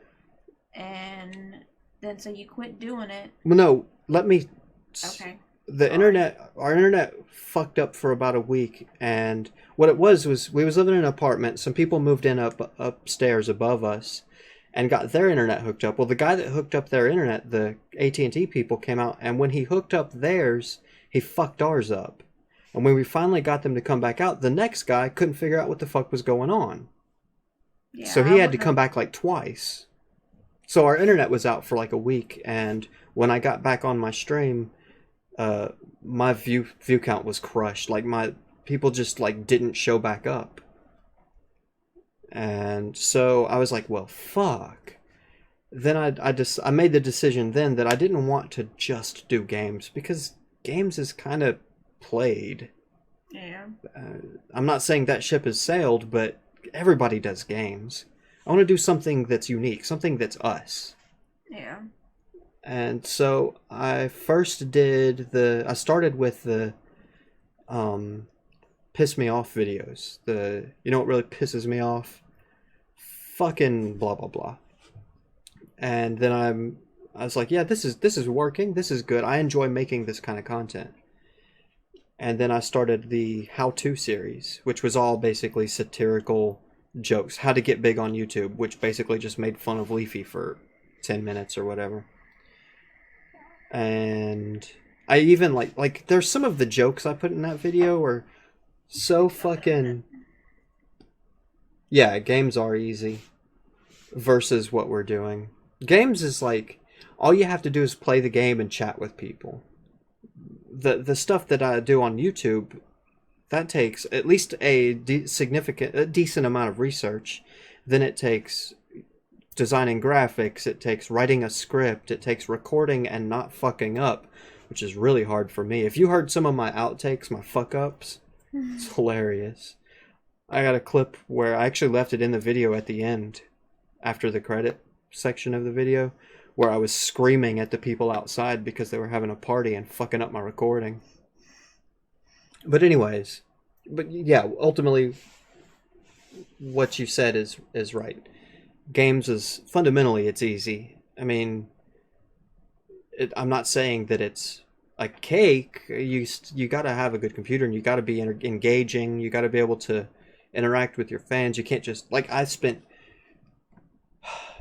And then so you quit doing it. Well, no, let me... Okay. Our internet fucked up for about a week, and what it was we was living in an apartment. Some people moved in upstairs above us and got their internet hooked up. Well, the guy that hooked up their internet, the AT&T people, came out, and when he hooked up theirs, he fucked ours up. And when we finally got them to come back out, the next guy couldn't figure out what the fuck was going on. Yeah, so he had to come back like twice. So our internet was out for like a week, and when I got back on my stream, my view count was crushed. Like, my people just like didn't show back up. And so I was like, well, fuck. Then I made the decision then that I didn't want to just do games, because games is kind of played. Yeah. I'm not saying that ship has sailed, but everybody does games. I want to do something that's unique, something that's us. Yeah. And so I first I started with the piss me off videos. You know what really pisses me off? Fucking blah blah blah. And then I was like, yeah, this is working. This is good. I enjoy making this kind of content. And then I started the how-to series, which was all basically satirical jokes. How to get big on YouTube, which basically just made fun of Leafy for 10 minutes or whatever. And I even like there's some of the jokes I put in that video are so fucking... Yeah, games are easy versus what we're doing. Games is like, all you have to do is play the game and chat with people. The stuff that I do on YouTube, that takes at least a decent amount of research. Then it takes designing graphics, it takes writing a script, it takes recording and not fucking up, which is really hard for me. If you heard some of my outtakes, my fuck-ups, it's hilarious. I got a clip where I actually left it in the video at the end, after the credit section of the video, where I was screaming at the people outside because they were having a party and fucking up my recording. But anyways, yeah, ultimately, what you said is right. games is fundamentally it's easy. I mean, I'm not saying that it's a cake. You got to have a good computer, and you got to be engaging. You got to be able to interact with your fans. You can't just like I spent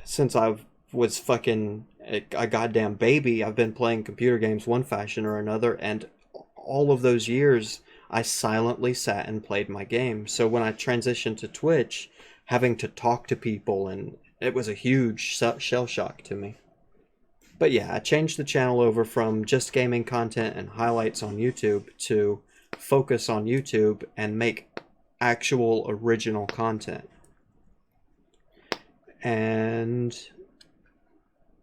since I was fucking a goddamn baby. I've been playing computer games one fashion or another, and all of those years I silently sat and played my game. So when I transitioned to Twitch, having to talk to people, and it was a huge shell shock to me. But yeah, I changed the channel over from just gaming content and highlights on YouTube to focus on YouTube and make actual original content. And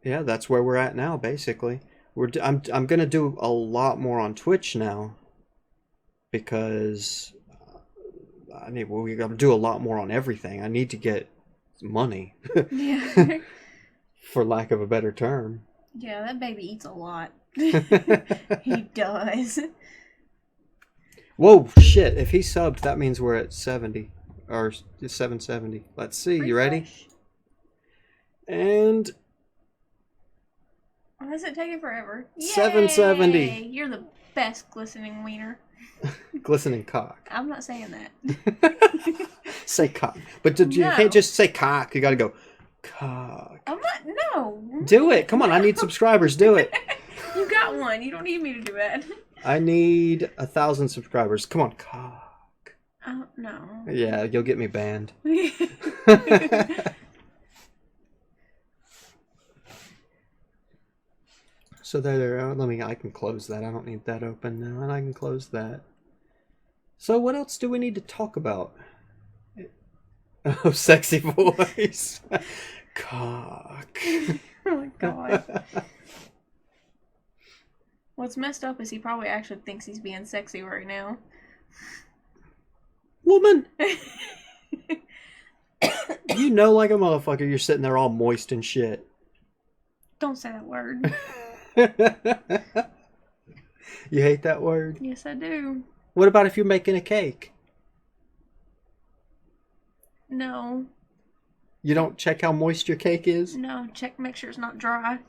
yeah, that's where we're at now, basically. I'm gonna do a lot more on Twitch now because we gotta do a lot more on everything. I need to get money, Yeah. for lack of a better term. Yeah, that baby eats a lot. He does. Whoa, shit! If he subbed, that means we're at 70 or 770. Let's see. You ready? Refresh. And Why is it taking forever? 770. Yay! You're the best glistening wiener. glistening cock. I'm not saying that. Say cock, but you No. can't just say cock. You got to go cock. I'm not. No. Do it. Come on, I need subscribers. Do it. You got one. You don't need me to do that. I need 1,000 subscribers. Come on, cock. Oh no. Yeah, you'll get me banned. So there. I can close that. I don't need that open now, and I can close that. So what else do we need to talk about? Oh, sexy voice. Cock. Oh my god. What's messed up is he probably actually thinks he's being sexy right now. Woman! You know like a motherfucker you're sitting there all moist and shit. Don't say that word. You hate that word? Yes, I do. What about if you're making a cake? No. You don't check how moist your cake is? No. Make sure it's not dry.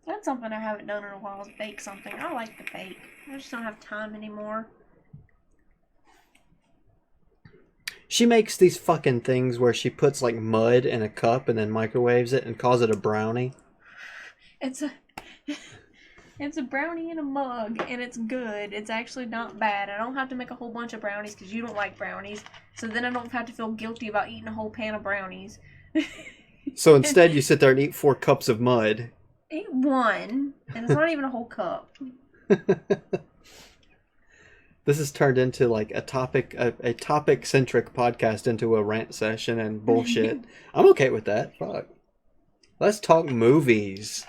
That's something I haven't done in a while is bake something. I like to bake. I just don't have time anymore. She makes these fucking things where she puts like mud in a cup and then microwaves it and calls it a brownie. It's a brownie in a mug, and it's good. It's actually not bad. I don't have to make a whole bunch of brownies because you don't like brownies. So then I don't have to feel guilty about eating a whole pan of brownies. So instead you sit there and eat 4 cups of mud. Eat one, and it's not even a whole cup. This has turned into like a topic-centric podcast into a rant session and bullshit. I'm okay with that. Fuck. Let's talk movies.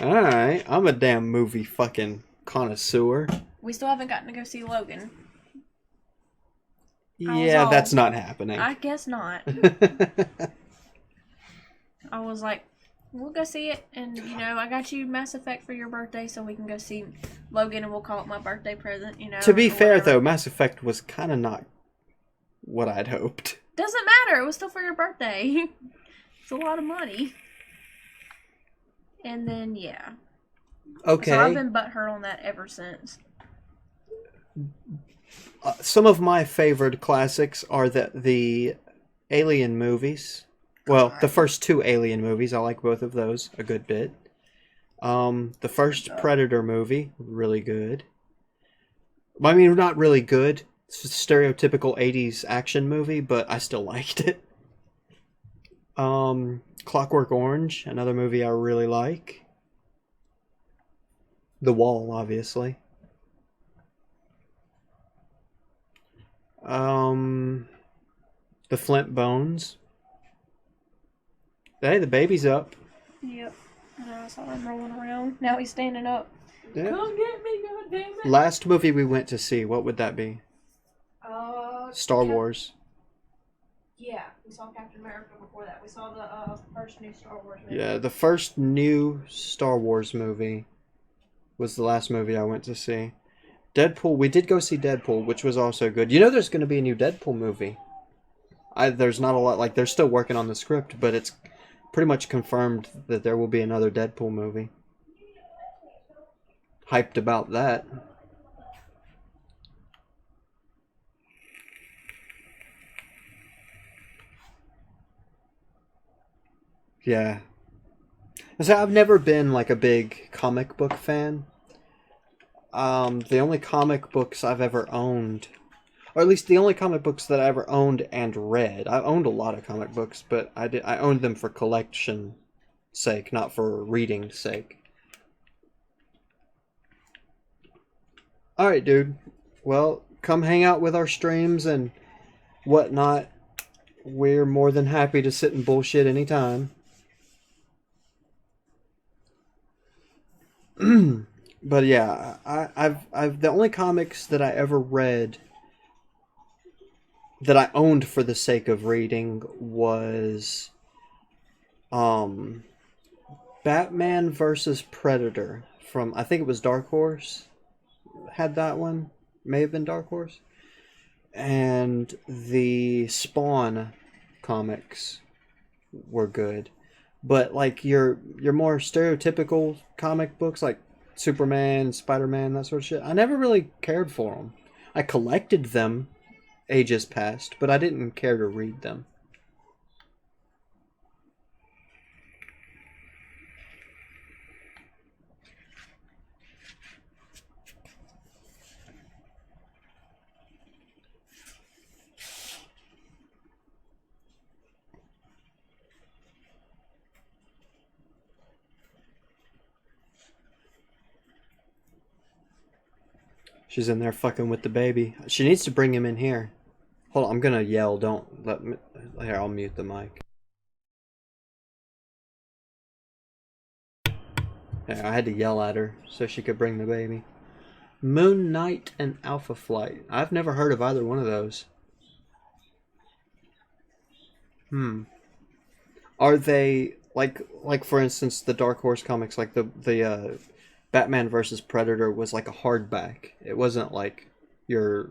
Alright, I'm a damn movie fucking connoisseur. We still haven't gotten to go see Logan. Yeah, that's not happening. I guess not. I was like, we'll go see it, and I got you Mass Effect for your birthday, so we can go see Logan, and we'll call it my birthday present. To be fair, whatever. though, Mass Effect was kind of not what I'd hoped. Doesn't matter. It was still for your birthday. It's a lot of money. And then yeah. Okay. So I've been butthurt on that ever since. Some of my favorite classics are the Alien movies. Well, the first 2 Alien movies, I like both of those a good bit. The first Predator movie, really good. I mean, not really good. It's a stereotypical 80s action movie, but I still liked it. Clockwork Orange, another movie I really like. The Wall, obviously. The Flint Bones. Hey, the baby's up. Yep. I saw him rolling around. Now he's standing up. Yeah. Come get me, goddammit. Last movie we went to see, what would that be? Star Wars. Yeah, we saw Captain America before that. We saw the first new Star Wars movie. Yeah, the first new Star Wars movie was the last movie I went to see. Deadpool, we did go see Deadpool, which was also good. You know there's going to be a new Deadpool movie. There's not a lot, like, they're still working on the script, but it's pretty much confirmed that there will be another Deadpool movie. Hyped about that. Yeah. So I've never been, like, a big comic book fan. The only comic books I've ever owned, or at least the only comic books that I ever owned and read. I owned a lot of comic books, but I owned them for collection sake, not for reading sake. Alright, dude. Well, come hang out with our streams and whatnot. We're more than happy to sit and bullshit anytime. But yeah, I've the only comics that I ever read that I owned for the sake of reading was Batman versus Predator from, I think it was Dark Horse had that one. May have been Dark Horse. And the Spawn comics were good. But like your more stereotypical comic books like Superman, Spider-Man, that sort of shit, I never really cared for them. I collected them ages past, but I didn't care to read them. She's in there fucking with the baby. She needs to bring him in here. Hold on, I'm gonna yell. Don't let me. Here, I'll mute the mic. Yeah, I had to yell at her so she could bring the baby. Moon Knight and Alpha Flight. I've never heard of either one of those. Are they like for instance the Dark Horse comics, like the Batman versus Predator was like a hardback. It wasn't like your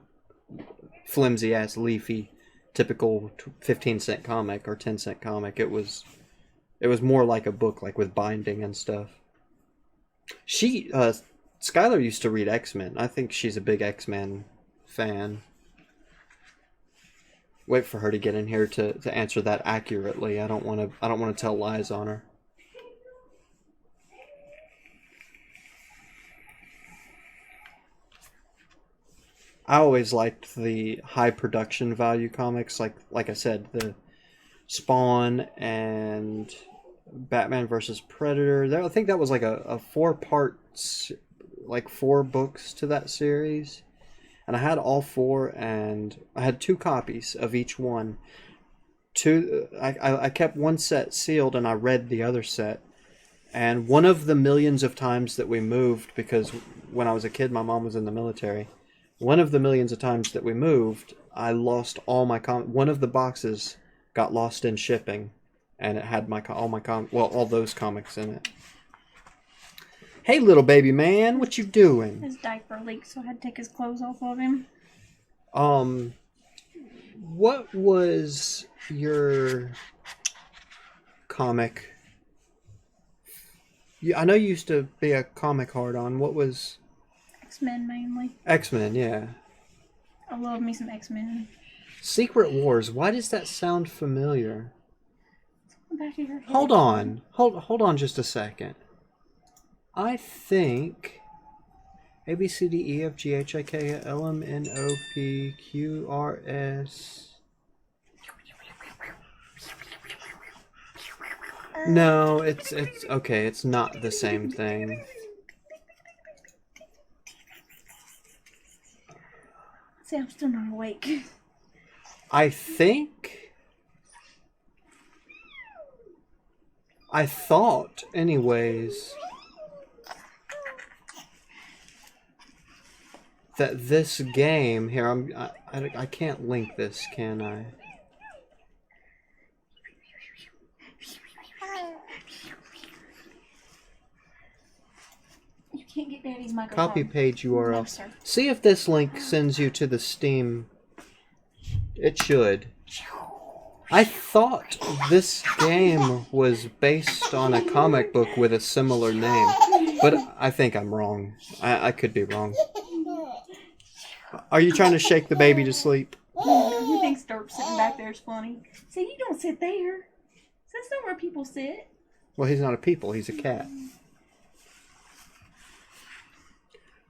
flimsy ass leafy typical 15-cent comic or 10-cent comic. It was more like a book, like with binding and stuff. Skylar used to read X-Men. I think she's a big X-Men fan. Wait for her to get in here to answer that accurately. I don't want to tell lies on her. I always liked the high production value comics, like I said, the Spawn and Batman versus Predator. I think that was like a 4-part, like 4 books to that series. And I had all 4, and I had 2 copies of each one. I kept one set sealed, and I read the other set. And one of the millions of times that we moved, because when I was a kid, my mom was in the military. One of the millions of times that we moved, I lost all my one of the boxes got lost in shipping, and it had all those comics in it. Hey, little baby man, what you doing? His diaper leaked, so I had to take his clothes off of him. What was your comic? I know you used to be a comic hard-on. What was... X-Men, mainly. X-Men, yeah. I love me some X-Men. Secret Wars, why does that sound familiar? Back of your head. Hold on. Hold on just a second. I think A B C D E F G H I K L M N O P Q R S. No, it's okay. It's not the same thing. See, I'm still not awake. I thought, anyways, that this game here. I can't link this, can I? You can't get Daddy's microphone. Copy page No, URL. sir. See if this link sends you to the Steam. It should. I thought this game was based on a comic book with a similar name, but I think I'm wrong. I could be wrong. Are you trying to shake the baby to sleep? He thinks Derp sitting back there is funny. See, you don't sit there. That's not where people sit. Well, he's not a people. He's a cat.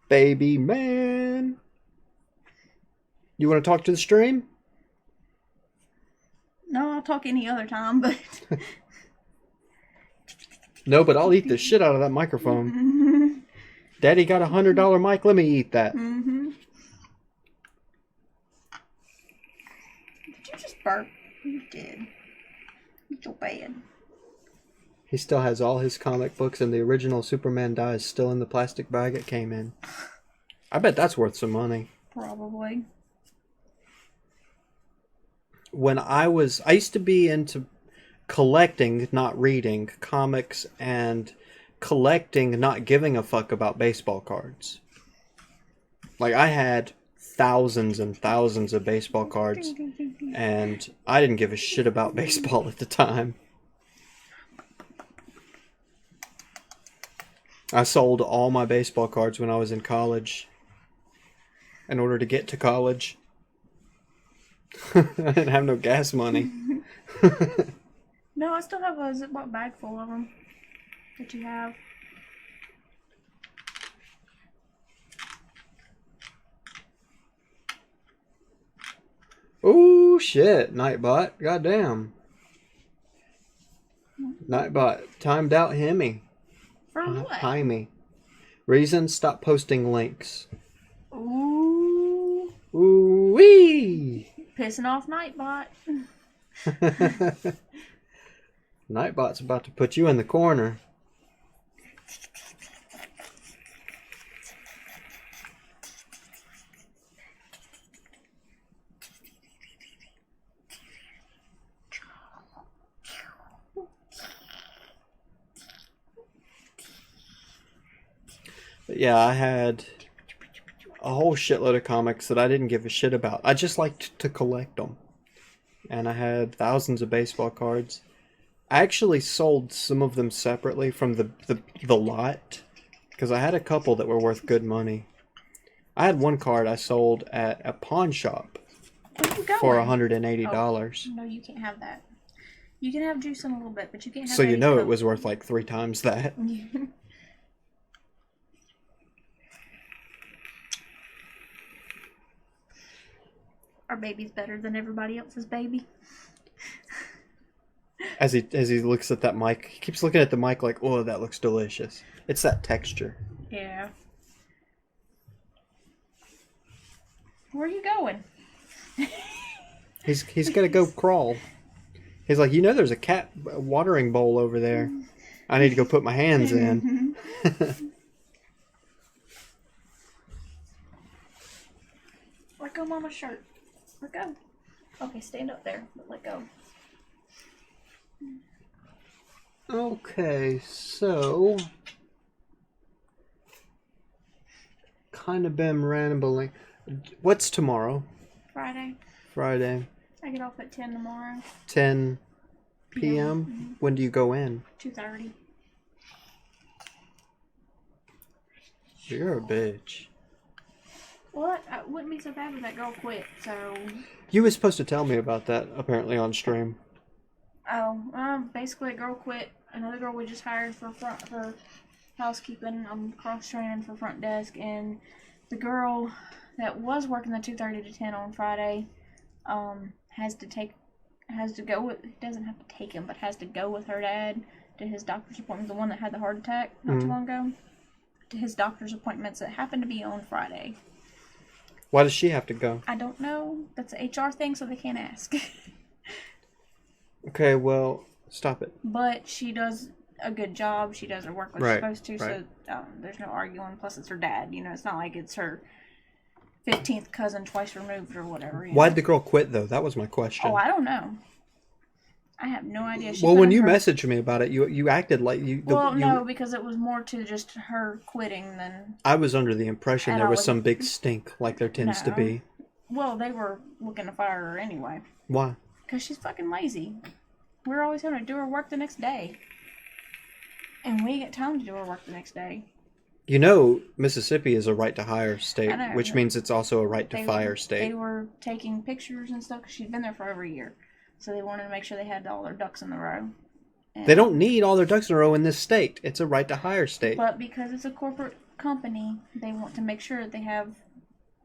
Baby man. You want to talk to the stream? No, I'll talk any other time, but... No, but I'll eat the shit out of that microphone. Daddy got $100 mic. Let me eat that. Mm-hmm. Did you just burp? You did. It's so bad. He still has all his comic books, and the original Superman dies still in the plastic bag it came in. I bet that's worth some money. Probably. When I used to be into collecting, not reading, comics, and collecting, not giving a fuck about baseball cards. Like, I had thousands and thousands of baseball cards, and I didn't give a shit about baseball at the time. I sold all my baseball cards when I was in college in order to get to college. I didn't have no gas money. No, I still have a Ziploc bag full of them that you have. Oh shit, Nightbot. Goddamn. Nightbot timed out Hemi. For what? Hi me. Reason, stop posting links. Ooh. Ooh wee. Pissing off Nightbot. Nightbot's about to put you in the corner. But yeah, I had a whole shitload of comics that I didn't give a shit about. I just liked to collect them. And I had thousands of baseball cards. I actually sold some of them separately from the lot, because I had a couple that were worth good money. I had one card I sold at a pawn shop for $180. No, you can't have that. You can have juice in a little bit, but you can't have So that you know either. it was worth like 3 times that. Our baby's better than everybody else's baby. As he looks at that mic, he keeps looking at the mic like, oh, that looks delicious. It's that texture. Yeah. Where are you going? He's gonna go crawl. He's like, you know, there's a cat watering bowl over there. I need to go put my hands in. Let go, Mama's shirt. Let go. Okay, stand up there, but let go. Okay, so kind of been rambling. What's tomorrow? Friday. Friday. I get off at 10 tomorrow. 10 p.m. When do you go in? 2:30. You're a bitch. What? It wouldn't be so bad if that girl quit, so... You were supposed to tell me about that, apparently, on stream. Oh, basically a girl quit. Another girl we just hired for housekeeping. I'm cross-training for front desk, and the girl that was working the 2:30 to 10 on Friday, has to go with, doesn't have to take him, but has to go with her dad to his doctor's appointment, the one that had the heart attack not too long ago, to his doctor's appointments that happened to be on Friday. Why does she have to go? I don't know. That's an HR thing, so they can't ask. Okay, well, stop it. But she does a good job. She does her work when she's supposed to, right. so there's no arguing. Plus, it's her dad. You know, it's not like it's her 15th cousin twice removed or whatever. Why'd the girl quit, though? That was my question. Oh, I don't know. I have no idea. Well, when you messaged me about it, you acted like you... no, because it was more to just her quitting than... I was under the impression there was some big stink, like there tends to be. Well, they were looking to fire her anyway. Why? Because she's fucking lazy. We're always having to do her work the next day. And we get time to do her work the next day. You know, Mississippi is a right-to-hire state, know, which means it's also a right-to-fire state. They were taking pictures and stuff because she'd been there for over a year. So they wanted to make sure they had all their ducks in the row. And they don't need all their ducks in a row in this state. It's a right-to-hire state. But because it's a corporate company, they want to make sure that they have...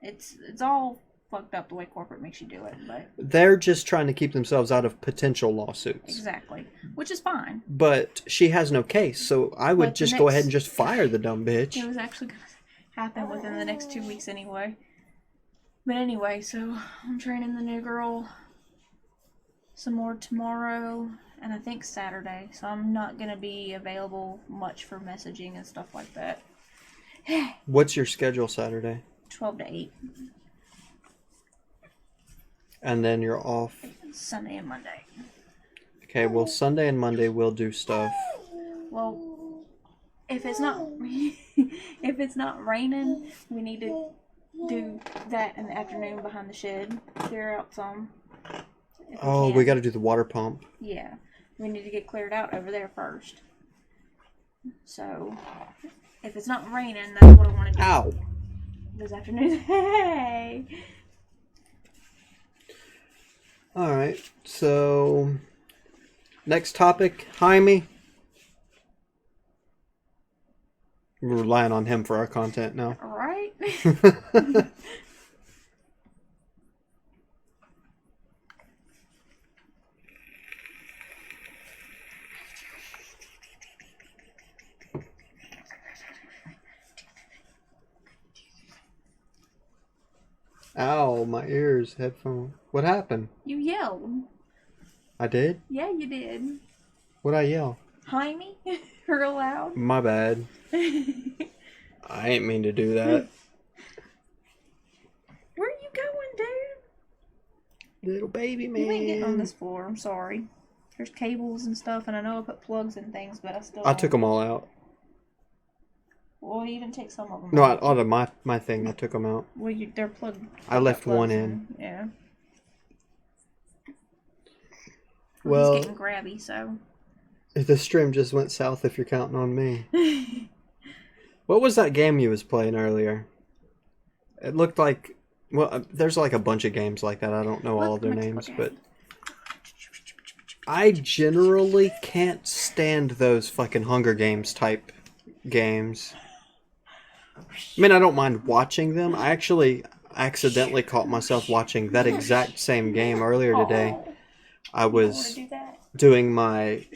It's all fucked up the way corporate makes you do it, but... They're just trying to keep themselves out of potential lawsuits. Exactly. Which is fine. But she has no case, so I would just go ahead and just fire the dumb bitch. It was actually going to happen within the next 2 weeks anyway. But anyway, so I'm training the new girl some more tomorrow, and I think Saturday, so I'm not going to be available much for messaging and stuff like that. What's your schedule Saturday? 12 to 8. And then you're off? Sunday and Monday. Okay, well, Sunday and Monday we'll do stuff. Well, if it's not if it's not raining, we need to do that in the afternoon behind the shed. Clear out some. Oh, we got to do the water pump. Yeah, we need to get cleared out over there first. So, if it's not raining, that's what I want to do. Ow! This afternoon. Hey! Alright, so... Next topic, Jaime. We're relying on him for our content now. Alright. Ow, my ears, headphone. What happened? You yelled. I did? Yeah, you did. What'd I yell? Jaime? Real loud. My bad. I ain't mean to do that. Where are you going, dude? Little baby man. You ain't getting on this floor. I'm sorry. There's cables and stuff, and I know I put plugs and things, but I still... I took them all out. Well, you even take some of them No, out. out of my thing, I took them out. Well, they're plugged. I left one in. Yeah. Well, he's getting grabby, so... The stream just went south if you're counting on me. What was that game you was playing earlier? It looked like... Well, there's like a bunch of games like that. I don't know all of their names, but... I generally can't stand those fucking Hunger Games type games. I mean, I don't mind watching them. I actually accidentally caught myself watching that exact same game earlier today. I was doing my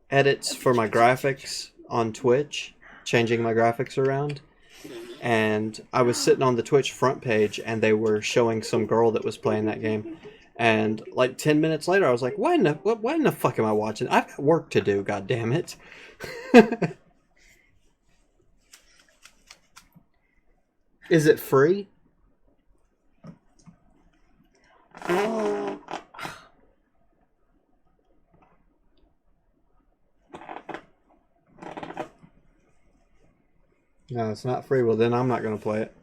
edits for my graphics on Twitch, changing my graphics around, and I was sitting on the Twitch front page and they were showing some girl that was playing that game, and like 10 minutes later I was like, why in the fuck am I watching? I've got work to do, god damn it. Is it free? No, it's not free. Well, then I'm not going to play it.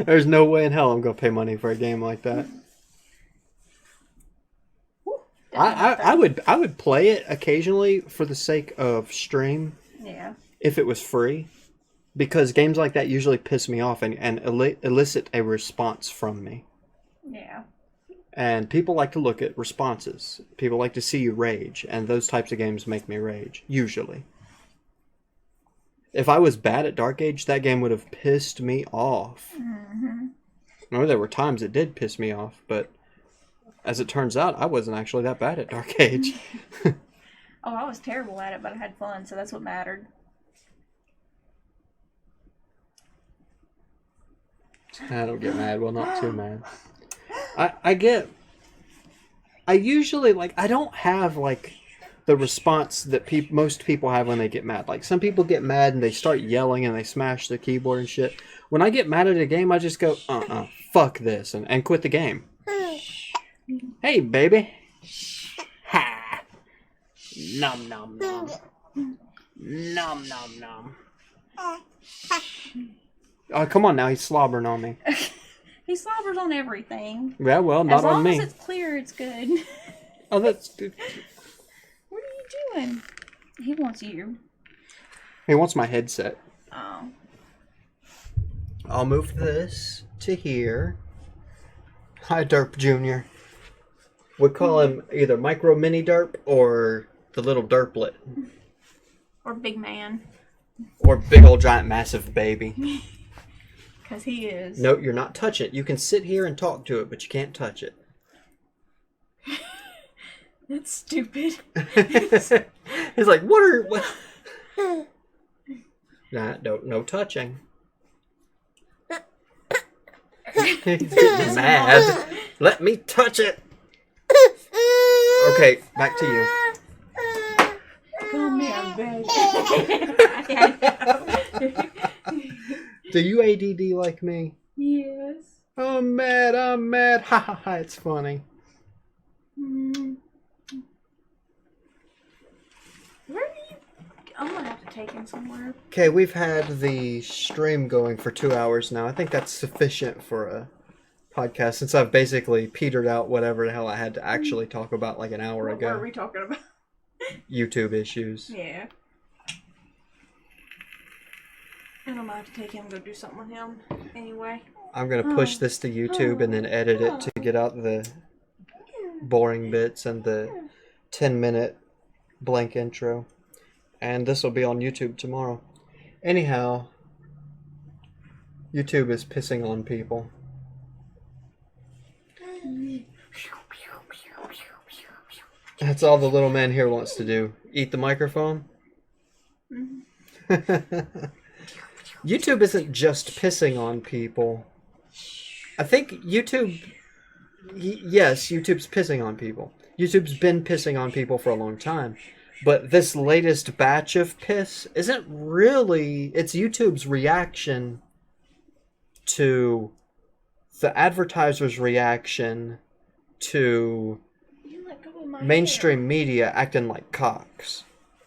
There's no way in hell I'm going to pay money for a game like that. I would play it occasionally for the sake of stream. Yeah. If it was free. Because games like that usually piss me off and elicit a response from me. Yeah. And people like to look at responses. People like to see you rage. And those types of games make me rage. Usually. If I was bad at Dark Age, that game would have pissed me off. Mm-hmm. I know there were times it did piss me off, but as it turns out, I wasn't actually that bad at Dark Age. Oh, I was terrible at it, but I had fun, so that's what mattered. I don't get mad. Well, not too mad. I usually, like, I don't have, like, the response that most people have when they get mad. Like, some people get mad and they start yelling and they smash the keyboard and shit. When I get mad at a game, I just go, fuck this, and quit the game. Hey, baby. Ha. Nom nom nom. Nom nom nom. Oh, come on now. He's slobbering on me. He slobbers on everything. Yeah, well, not on me. As long as it's clear, it's good. Oh, that's good. What are you doing? He wants you. He wants my headset. Oh. I'll move this to here. Hi, Derp Jr. We call him either Micro Mini Derp or the little Derplet. Or big man. Or big old giant massive baby. Because he is. No, you're not touching it. You can sit here and talk to it, but you can't touch it. That's stupid. He's like, what? Nah, no touching. He's getting mad. Let me touch it. Okay, back to you. Come here, baby. Do you ADD like me? Yes. I'm mad. Ha ha ha, it's funny. Where are you? I'm gonna have to take him somewhere. Okay, we've had the stream going for 2 hours now. I think that's sufficient for a podcast since I've basically petered out whatever the hell I had to actually talk about like an hour ago. What were we talking about? YouTube issues. Yeah. And I'm gonna have to take him and go do something with him anyway. I'm gonna push this to YouTube and then edit it to get out the boring bits and the 10-minute blank intro. And this will be on YouTube tomorrow. Anyhow, YouTube is pissing on people. That's all the little man here wants to do. Eat the microphone? YouTube isn't just pissing on people. I think YouTube... Yes, YouTube's pissing on people. YouTube's been pissing on people for a long time. But this latest batch of piss isn't really... It's YouTube's reaction to the advertisers' reaction to mainstream media acting like cocks.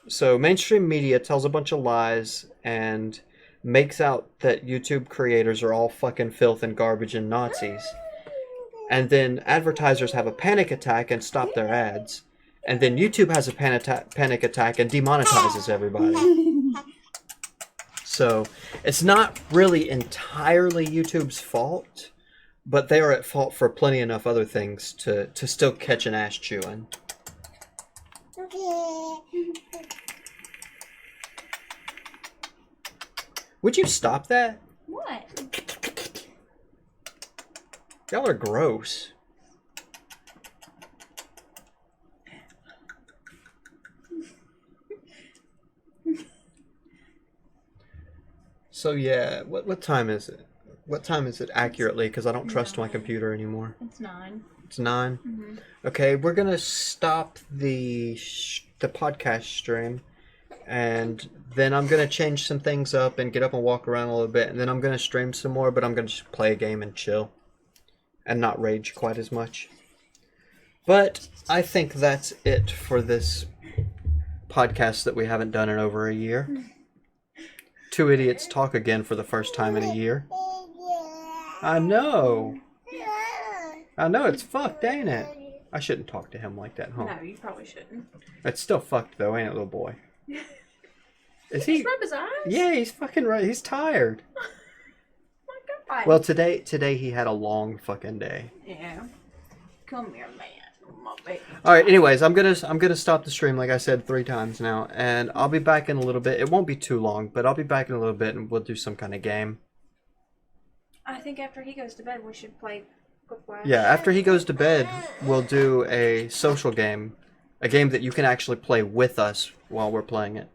So mainstream media tells a bunch of lies and makes out that YouTube creators are all fucking filth and garbage and Nazis. And then advertisers have a panic attack and stop their ads. And then YouTube has a panic attack and demonetizes everybody. So it's not really entirely YouTube's fault, but they are at fault for plenty enough other things to still catch an ass chewing. Would you stop that? What? Y'all are gross. So yeah, what time is it? What time is it accurately? Because I don't trust my computer anymore. It's 9. It's 9? Mm-hmm. Okay, we're gonna stop the podcast stream. And then I'm gonna change some things up and get up and walk around a little bit. And then I'm gonna stream some more, but I'm gonna just play a game and chill. And not rage quite as much. But I think that's it for this podcast that we haven't done in over a year. Two idiots talk again for the first time in a year. I know. I know, it's fucked, ain't it? I shouldn't talk to him like that, huh? No, you probably shouldn't. It's still fucked though, ain't it, little boy? Is He he? rub his eyes? Yeah, he's fucking right. He's tired. My God. Well, today he had a long fucking day. Yeah. Come here, man. My baby. All right. Anyways, I'm gonna stop the stream like I said 3 times now, and I'll be back in a little bit. It won't be too long, but I'll be back in a little bit, and we'll do some kind of game. I think after he goes to bed, we should play Quick Flash. Yeah. After he goes to bed, we'll do a social game, a game that you can actually play with us while we're playing it.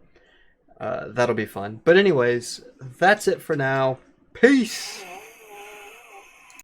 That'll be fun. But anyways, that's it for now. Peace.